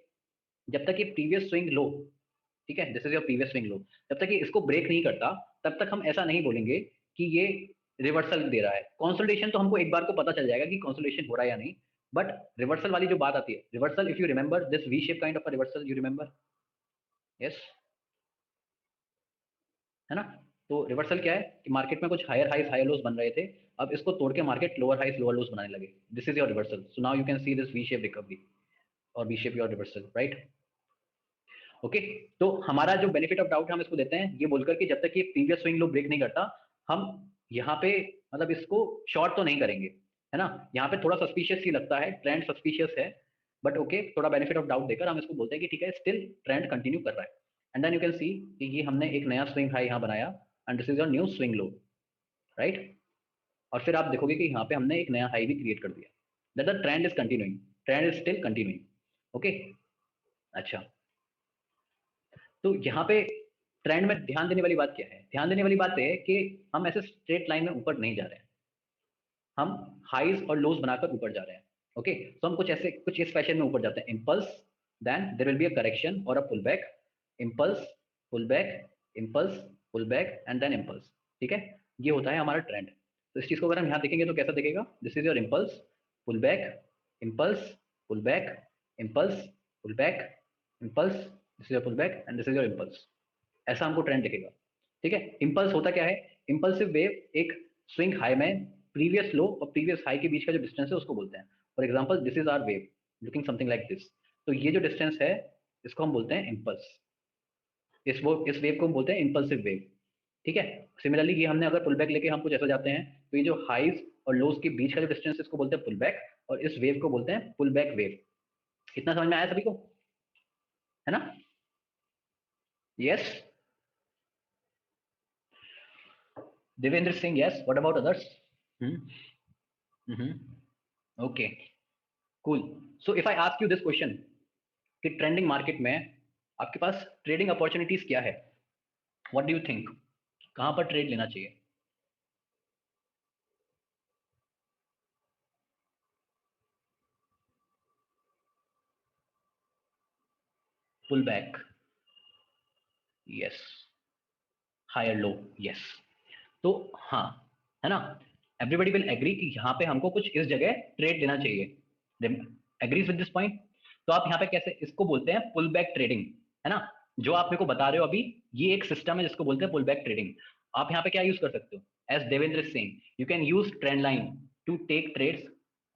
जब तक ये प्रीवियस स्विंग लो, ठीक है, this is your previous swing low, जब तक ये इसको ब्रेक नहीं करता तब तक हम ऐसा नहीं बोलेंगे कि ये रिवर्सल दे रहा है। कंसोलिडेशन तो हमको एक बार को पता चल जाएगा कि कंसोलिडेशन हो रहा है या नहीं। बट रिवर्सल वाली जो बात आती है, reversal, if you remember this V shape kind of a reversal, you remember? Yes, है ना? तो रिवर्सल क्या है कि मार्केट में कुछ हायर हाइज हायर लोस बन रहे थे, अब इसको तोड़ के market lower highs lower lows बनाने लगे। This is your reversal. So now you can see this V shape recovery और V shape your reversal, right? Okay, तो हमारा जो बेनिफिट ऑफ डाउट है हम इसको देते हैं ये बोलकर कि जब तक ये प्रीवियस स्विंग लो ब्रेक नहीं करता, हम यहाँ पे मतलब इसको शॉर्ट तो नहीं करेंगे, है ना? यहाँ पे थोड़ा सस्पिशियस ही लगता है, ट्रेंड सस्पिशियस है, बट ओके, थोड़ा बेनिफिट ऑफ डाउट देकर हम इसको बोलते हैं कि ठीक है, स्टिल ट्रेंड कंटिन्यू कर रहा है। And then you can see कि ये हमने एक नया स्विंग हाई यहाँ बनाया, and this is your new swing low, right? और फिर आप देखोगे कि यहाँ पे हमने एक नया हाई भी क्रिएट कर दिया। That the trend is continuing, trend is still continuing. Okay, अच्छा, तो यहाँ पे ट्रेंड में ध्यान देने वाली बात क्या है? ध्यान देने वाली बात है कि हम ऐसे स्ट्रेट लाइन में ऊपर नहीं जा रहे हैं, हम हाइज और लोज बनाकर ऊपर जा रहे हैं। ओके, तो हम कुछ ऐसे कुछ इस फैशन में ऊपर जाते हैं, impulse, then there will be a correction और a pull back, impulse, pull back, impulse, pull back, and then impulse. ठीक है, ये होता है हमारा ट्रेंड। तो इस चीज को अगर हम यहाँ देखेंगे तो कैसा दिखेगा? This is your impulse, pull back, impulse, pull back, impulse, pull back, impulse, this is your pull back, and this is your impulse. ऐसा हमको ट्रेंड दिखेगा। ठीक है, इंपल्स होता क्या है? इंपल्सिव वेव एक स्विंग हाई में प्रीवियस लो और प्रीवियस हाई के बीच का जो डिस्टेंस है उसको बोलते हैं। For example this is our wave looking something like this, तो ये जो डिस्टेंस है इसको हम बोलते हैं इंपल्स। इस वेव को हम बोलते हैं इंपल्सिव वेव। ठीक है, सिमिलरली ये हमने अगर पुल बैक लेके हम कुछ ऐसा जाते हैं, तो ये जो हाइज और लोज के बीच का जो डिस्टेंस है इसको बोलते हैं पुल बैक, और इस वेव को बोलते हैं पुल बैक वेव। इतना समझ में आया सभी को? है ना? Yes, Devendra Singh, yes, what about others? Okay, cool. So if I ask you this question कि ट्रेंडिंग मार्केट में आपके पास ट्रेडिंग अपॉर्चुनिटीज क्या है, व्हाट डू यू थिंक, कहां पर ट्रेड लेना चाहिए? Pull back, yes, higher low, yes. तो हाँ, है ना, एवरीबडी विल एग्री कि यहाँ पे हमको कुछ इस जगह ट्रेड लेना चाहिए। Agrees with this point? तो आप यहाँ पे कैसे इसको बोलते हैं? पुल बैक ट्रेडिंग, है ना? जो आप मेरे को बता रहे हो अभी, ये एक सिस्टम है जिसको बोलते हैं पुल बैक ट्रेडिंग। आप यहाँ पे क्या यूज कर सकते हो? As Devendra Singh, you can use trend line to take trades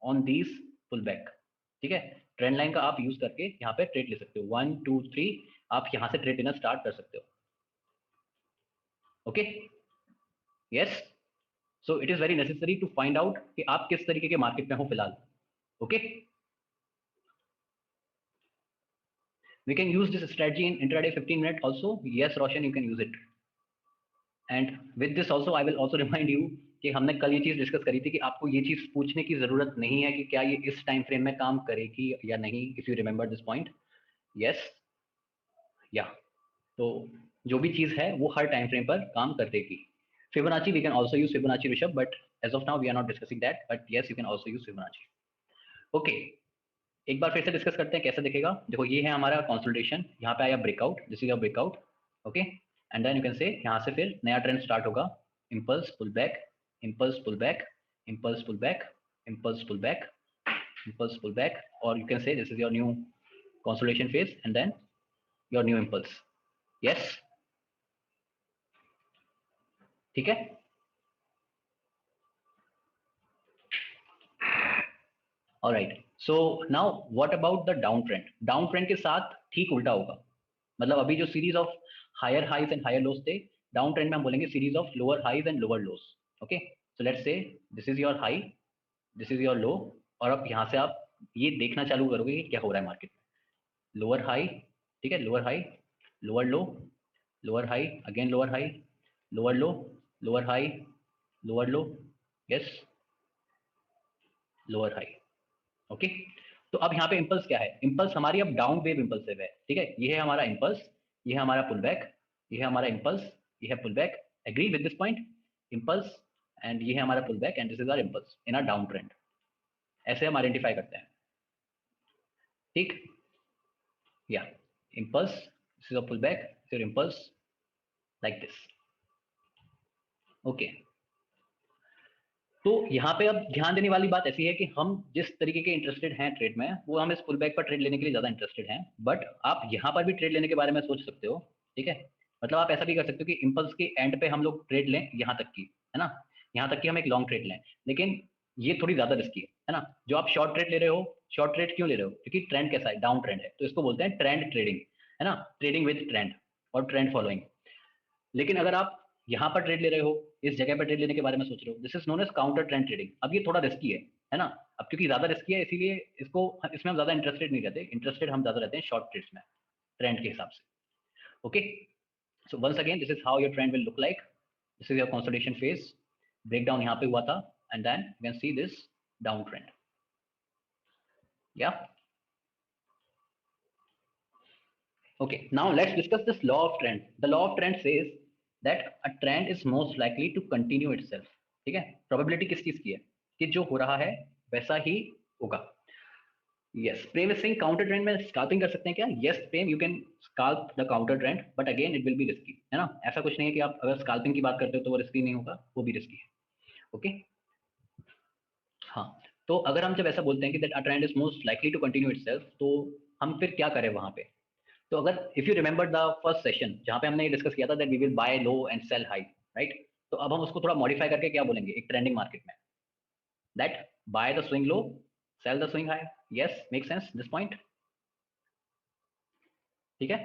on these pull back. ठीक है, ट्रेंड लाइन का आप यूज करके यहाँ पे ट्रेड ले सकते हो, 1 2 3, आप यहाँ से ट्रेड लेना स्टार्ट कर सकते हो। Okay, yes. So it is very necessary to find out कि आप किस तरीके के मार्केट में हो फिलहाल। ओके, We can use this strategy in intraday 15 minute also. Yes, Roshan, you can use it. And with this also, I will also remind you कि हमने कल ये चीज डिस्कस करी थी कि आपको ये चीज पूछने की जरूरत नहीं है कि क्या ये इस टाइम फ्रेम में काम करेगी या नहीं. If you remember this point. Yes या तो जो भी चीज है वो हर टाइम फ्रेम पर काम कर देगी. Fibonacci we can also use Fibonacci Rishabh, but as of now we are not discussing that, but yes you can also use Fibonacci. Okay, एक बार फिर से डिस्कस करते हैं कैसे दिखेगा. देखो ये है हमारा कंसोलिडेशन, यहाँ पे आया breakout, this is your breakout. Okay, and then you can say यहाँ से फिर नया ट्रेंड स्टार्ट होगा. Impulse pull back, impulse pull back, impulse pull back, impulse pull back, impulse pull back, और you can say this is your new consolidation phase and then your new impulse. Yes, ठीक है. Alright, so now what about the down trend. Down trend के साथ ठीक उल्टा होगा. मतलब अभी जो series of higher highs and higher lows थे, डाउन ट्रेंड में हम बोलेंगे series of lower highs and lower lows. Okay, so let's say this is your high, this is your low, और अब यहाँ से आप ये देखना चालू करोगे कि क्या हो रहा है मार्केट में. लोअर हाई, ठीक है, लोअर हाई, लोअर लो, lower high, again lower high, lower लो, लोअर हाई, लोअर लो, यस, लोअर हाई. ओके, तो अब यहाँ पे इम्पल्स क्या है. इम्पल्स हमारी अब डाउन वेव इम्पल्सिव है. ठीक है, ये है हमारा इम्पल्स, ये है हमारा पुल बैक, ये है हमारा इम्पल्स, ये है pull back. Agree with this point. Impulse and ये है हमारा pull back and this is our impulse in our down trend. ऐसे हम आइडेंटिफाई करते हैं. ठीक, या impulse, this is a pull back, this is impulse, like this. Okay, तो यहाँ पे अब ध्यान देने वाली बात ऐसी है कि हम जिस तरीके के इंटरेस्टेड हैं ट्रेड में, वो हम इस पुल बैक पर ट्रेड लेने के लिए ज्यादा इंटरेस्टेड हैं. बट आप यहाँ पर भी ट्रेड लेने के बारे में सोच सकते हो. ठीक है, मतलब आप ऐसा भी कर सकते हो कि इम्पल्स के एंड पे हम लोग ट्रेड लें यहाँ तक की, है ना, यहाँ तक कि हम एक लॉन्ग ट्रेड लें. लेकिन ये थोड़ी ज्यादा रिस्की है ना. जो आप शॉर्ट ट्रेड ले रहे हो, शॉर्ट ट्रेड क्यों ले रहे हो, क्योंकि ट्रेंड कैसा है, डाउन ट्रेंड है, तो इसको बोलते हैं ट्रेंड ट्रेडिंग, है ना, ट्रेडिंग विद ट्रेंड और ट्रेंड फॉलोइंग. लेकिन अगर आप यहाँ पर ट्रेड ले रहे हो, इस जगह पर ट्रेड लेने के बारे में सोच रहे हो, this is known as counter trend trading. अब ये थोड़ा रिस्की है ना. अब क्योंकि ज्यादा रिस्की है इसीलिए इसको, इसमें हम ज्यादा इंटरेस्टेड नहीं रहते. इंटरेस्टेड हम ज्यादा रहते हैं शॉर्ट ट्रेड्स में, ट्रेंड के हिसाब से. Okay, so once again this is how your trend will look like. This is your consolidation phase. Breakdown यहाँ पे हुआ था and then you can see this down trend. या okay, now let's discuss this law of trend. The law of trend says that a trend is most likely to continue itself. ठीक है, probability किस चीज की है कि जो हो रहा है वैसा ही होगा. Yes, Prem is saying counter trend में स्कैल्पिंग कर सकते हैं क्या. Yes Prem, you can scalp the counter trend, but again it will be risky, है ना. ऐसा कुछ नहीं है कि आप अगर स्कैल्पिंग की बात करते हो तो वो रिस्की नहीं होगा, वो भी रिस्की है. ओके, हाँ, तो अगर हम जब ऐसा बोलते हैं कि that a trend is most likely to continue itself, तो हम फिर क्या करें वहां पे. तो अगर if you remember the first session जहां पे हमने ये डिस्कस किया था that we will buy low and sell high, right. तो अब हम उसको थोड़ा मॉडिफाई करके क्या बोलेंगे एक ट्रेंडिंग मार्केट में, that buy the swing low, sell the swing high. Yes, make sense this point. ठीक है,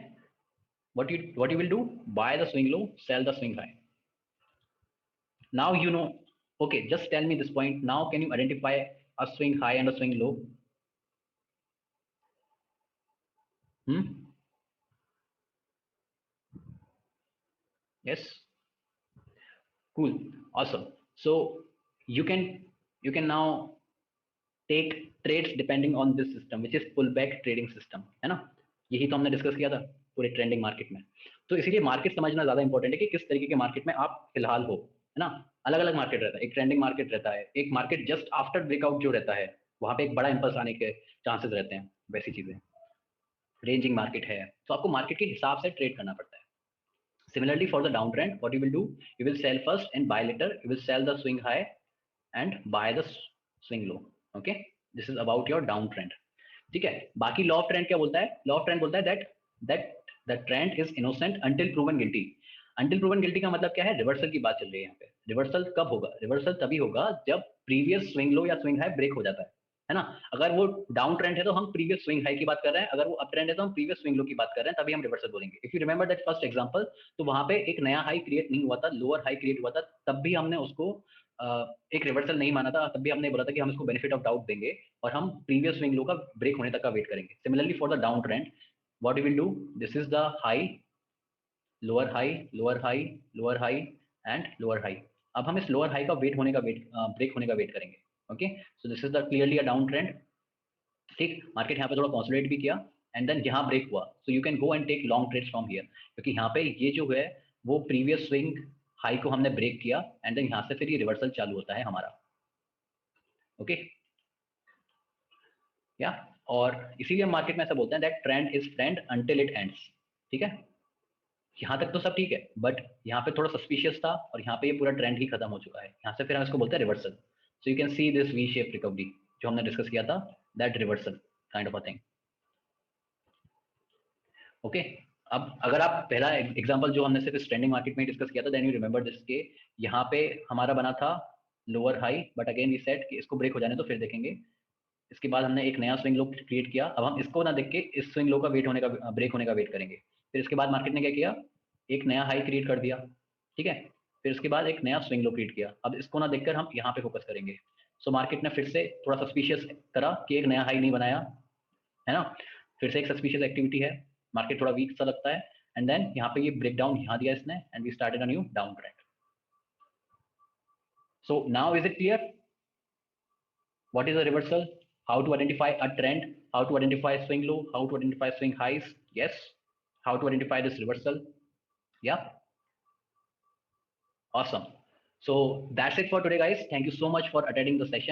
what you will do, buy the swing low, sell the swing high. Now you know. Okay, just tell me this point now. Can you identify a swing high and a swing low? Yes, cool, awesome. So you can now take trades depending on this system which is pullback trading system, है ना. यही तो हमने discuss किया था पूरे trending market में. तो इसीलिए मार्केट समझना ज्यादा इंपॉर्टेंट है कि किस तरीके के मार्केट में आप फिलहाल हो, है ना. अलग अलग मार्केट रहता है, एक ट्रेंडिंग मार्केट रहता है, एक मार्केट जस्ट आफ्टर ब्रेकआउट जो रहता है वहां पे एक बड़ा इंपल्स आने के चांसेस रहते हैं, वैसी चीजें. रेंजिंग मार्केट है, तो आपको मार्केट के हिसाब से ट्रेड करना पड़ता है. Similarly, for the downtrend, what you will do, you will sell first and buy later. You will sell the swing high and buy the swing low. Okay, this is about your downtrend. ठीक है, बाकी law of trend क्या बोलता है. Law of trend बोलता है that the trend is innocent until proven guilty. Until proven guilty का मतलब क्या है, रिवर्सल की बात चल रही है यहाँ पे. रिवर्सल कब होगा, रिवर्सल तभी होगा जब प्रीवियस स्विंग लो या स्विंग हाई ब्रेक हो जाता है ना. अगर वो डाउन ट्रेंड है तो हम प्रीवियस स्विंग हाई की बात कर रहे हैं, अगर वो अप ट्रेंड है तो हम प्रीवियस स्विंग लो की बात कर रहे हैं, तभी हम रिवर्सल बोलेंगे. If you remember that first example, तो वहां पे एक नया हाई क्रिएट नहीं हुआ था, लोअर हाई क्रिएट हुआ था, तब भी हमने उसको एक रिवर्सल नहीं माना था, तब भी हमने बोला था कि हम इसको बेनिफिट ऑफ डाउट देंगे और हम प्रीवियस स्विंग लो का ब्रेक होने तक का वेट करेंगे. Similarly for the down trend, what we will do, this is the high, lower high, lower high, lower high and lower high. अब हम इस lower high का वेट होने का वेट ब्रेक होने का वेट करेंगे. Okay, so this is the clearly a down trend. ठीक, मार्केट यहाँ पे थोड़ा कंसोलिडेट भी किया एंड देन यहाँ ब्रेक हुआ, so you can go and take long trades from here, क्योंकि यहाँ पे ये जो है वो प्रीवियस स्विंग हाई को हमने ब्रेक किया एंड देन यहाँ से फिर ये रिवर्सल चालू होता है हमारा. ओके या, और इसीलिए मार्केट में ऐसा बोलते हैं that trend is friend until it ends. ठीक है, यहाँ तक तो सब ठीक है, बट यहाँ पे थोड़ा सस्पिशियस था और यहाँ पे ये पूरा ट्रेंड ही खत्म हो चुका है. यहाँ से फिर हम इसको बोलते हैं reversal. So you can see this V shape recovery जो हमने डिस्कस किया था, that reversal kind of a thing. Okay, अब अगर आप पहला एग्जांपल जो हमने सिर्फ स्टैंडिंग मार्केट में डिस्कस किया था, देन यू रिमेंबर दिस के यहाँ पे हमारा बना था lower high, but again we said कि इसको ब्रेक हो जाने तो फिर देखेंगे. इसके बाद हमने एक नया स्विंग लो क्रिएट किया. अब हम इसको ना देख के इस स्विंग लो का वेट होने का ब्रेक होने का वेट करेंगे. फिर इसके बाद मार्केट ने क्या किया, एक नया हाई क्रिएट कर दिया. ठीक है, फिर इसके बाद एक नया स्विंग लो क्रिएट किया. अब इसको ना देखकर हम यहाँ पे फोकस करेंगे. सो मार्केट ने फिर से थोड़ा सस्पिशियस करा कि एक नया हाई नहीं बनाया है ना, फिर से एक सस्पिशियस एक्टिविटी है, मार्केट थोड़ा वीक सा लगता है एंड देन यहाँ पे ये ब्रेक डाउन यहाँ दिया इसने and we started a new down trend. So now is it clear what is a reversal, how to identify a trend, how to identify swing low, how to identify swing highs? Yes, how to identify this reversal? Yeah, awesome. So that's it for today guys. Thank you so much for attending the session.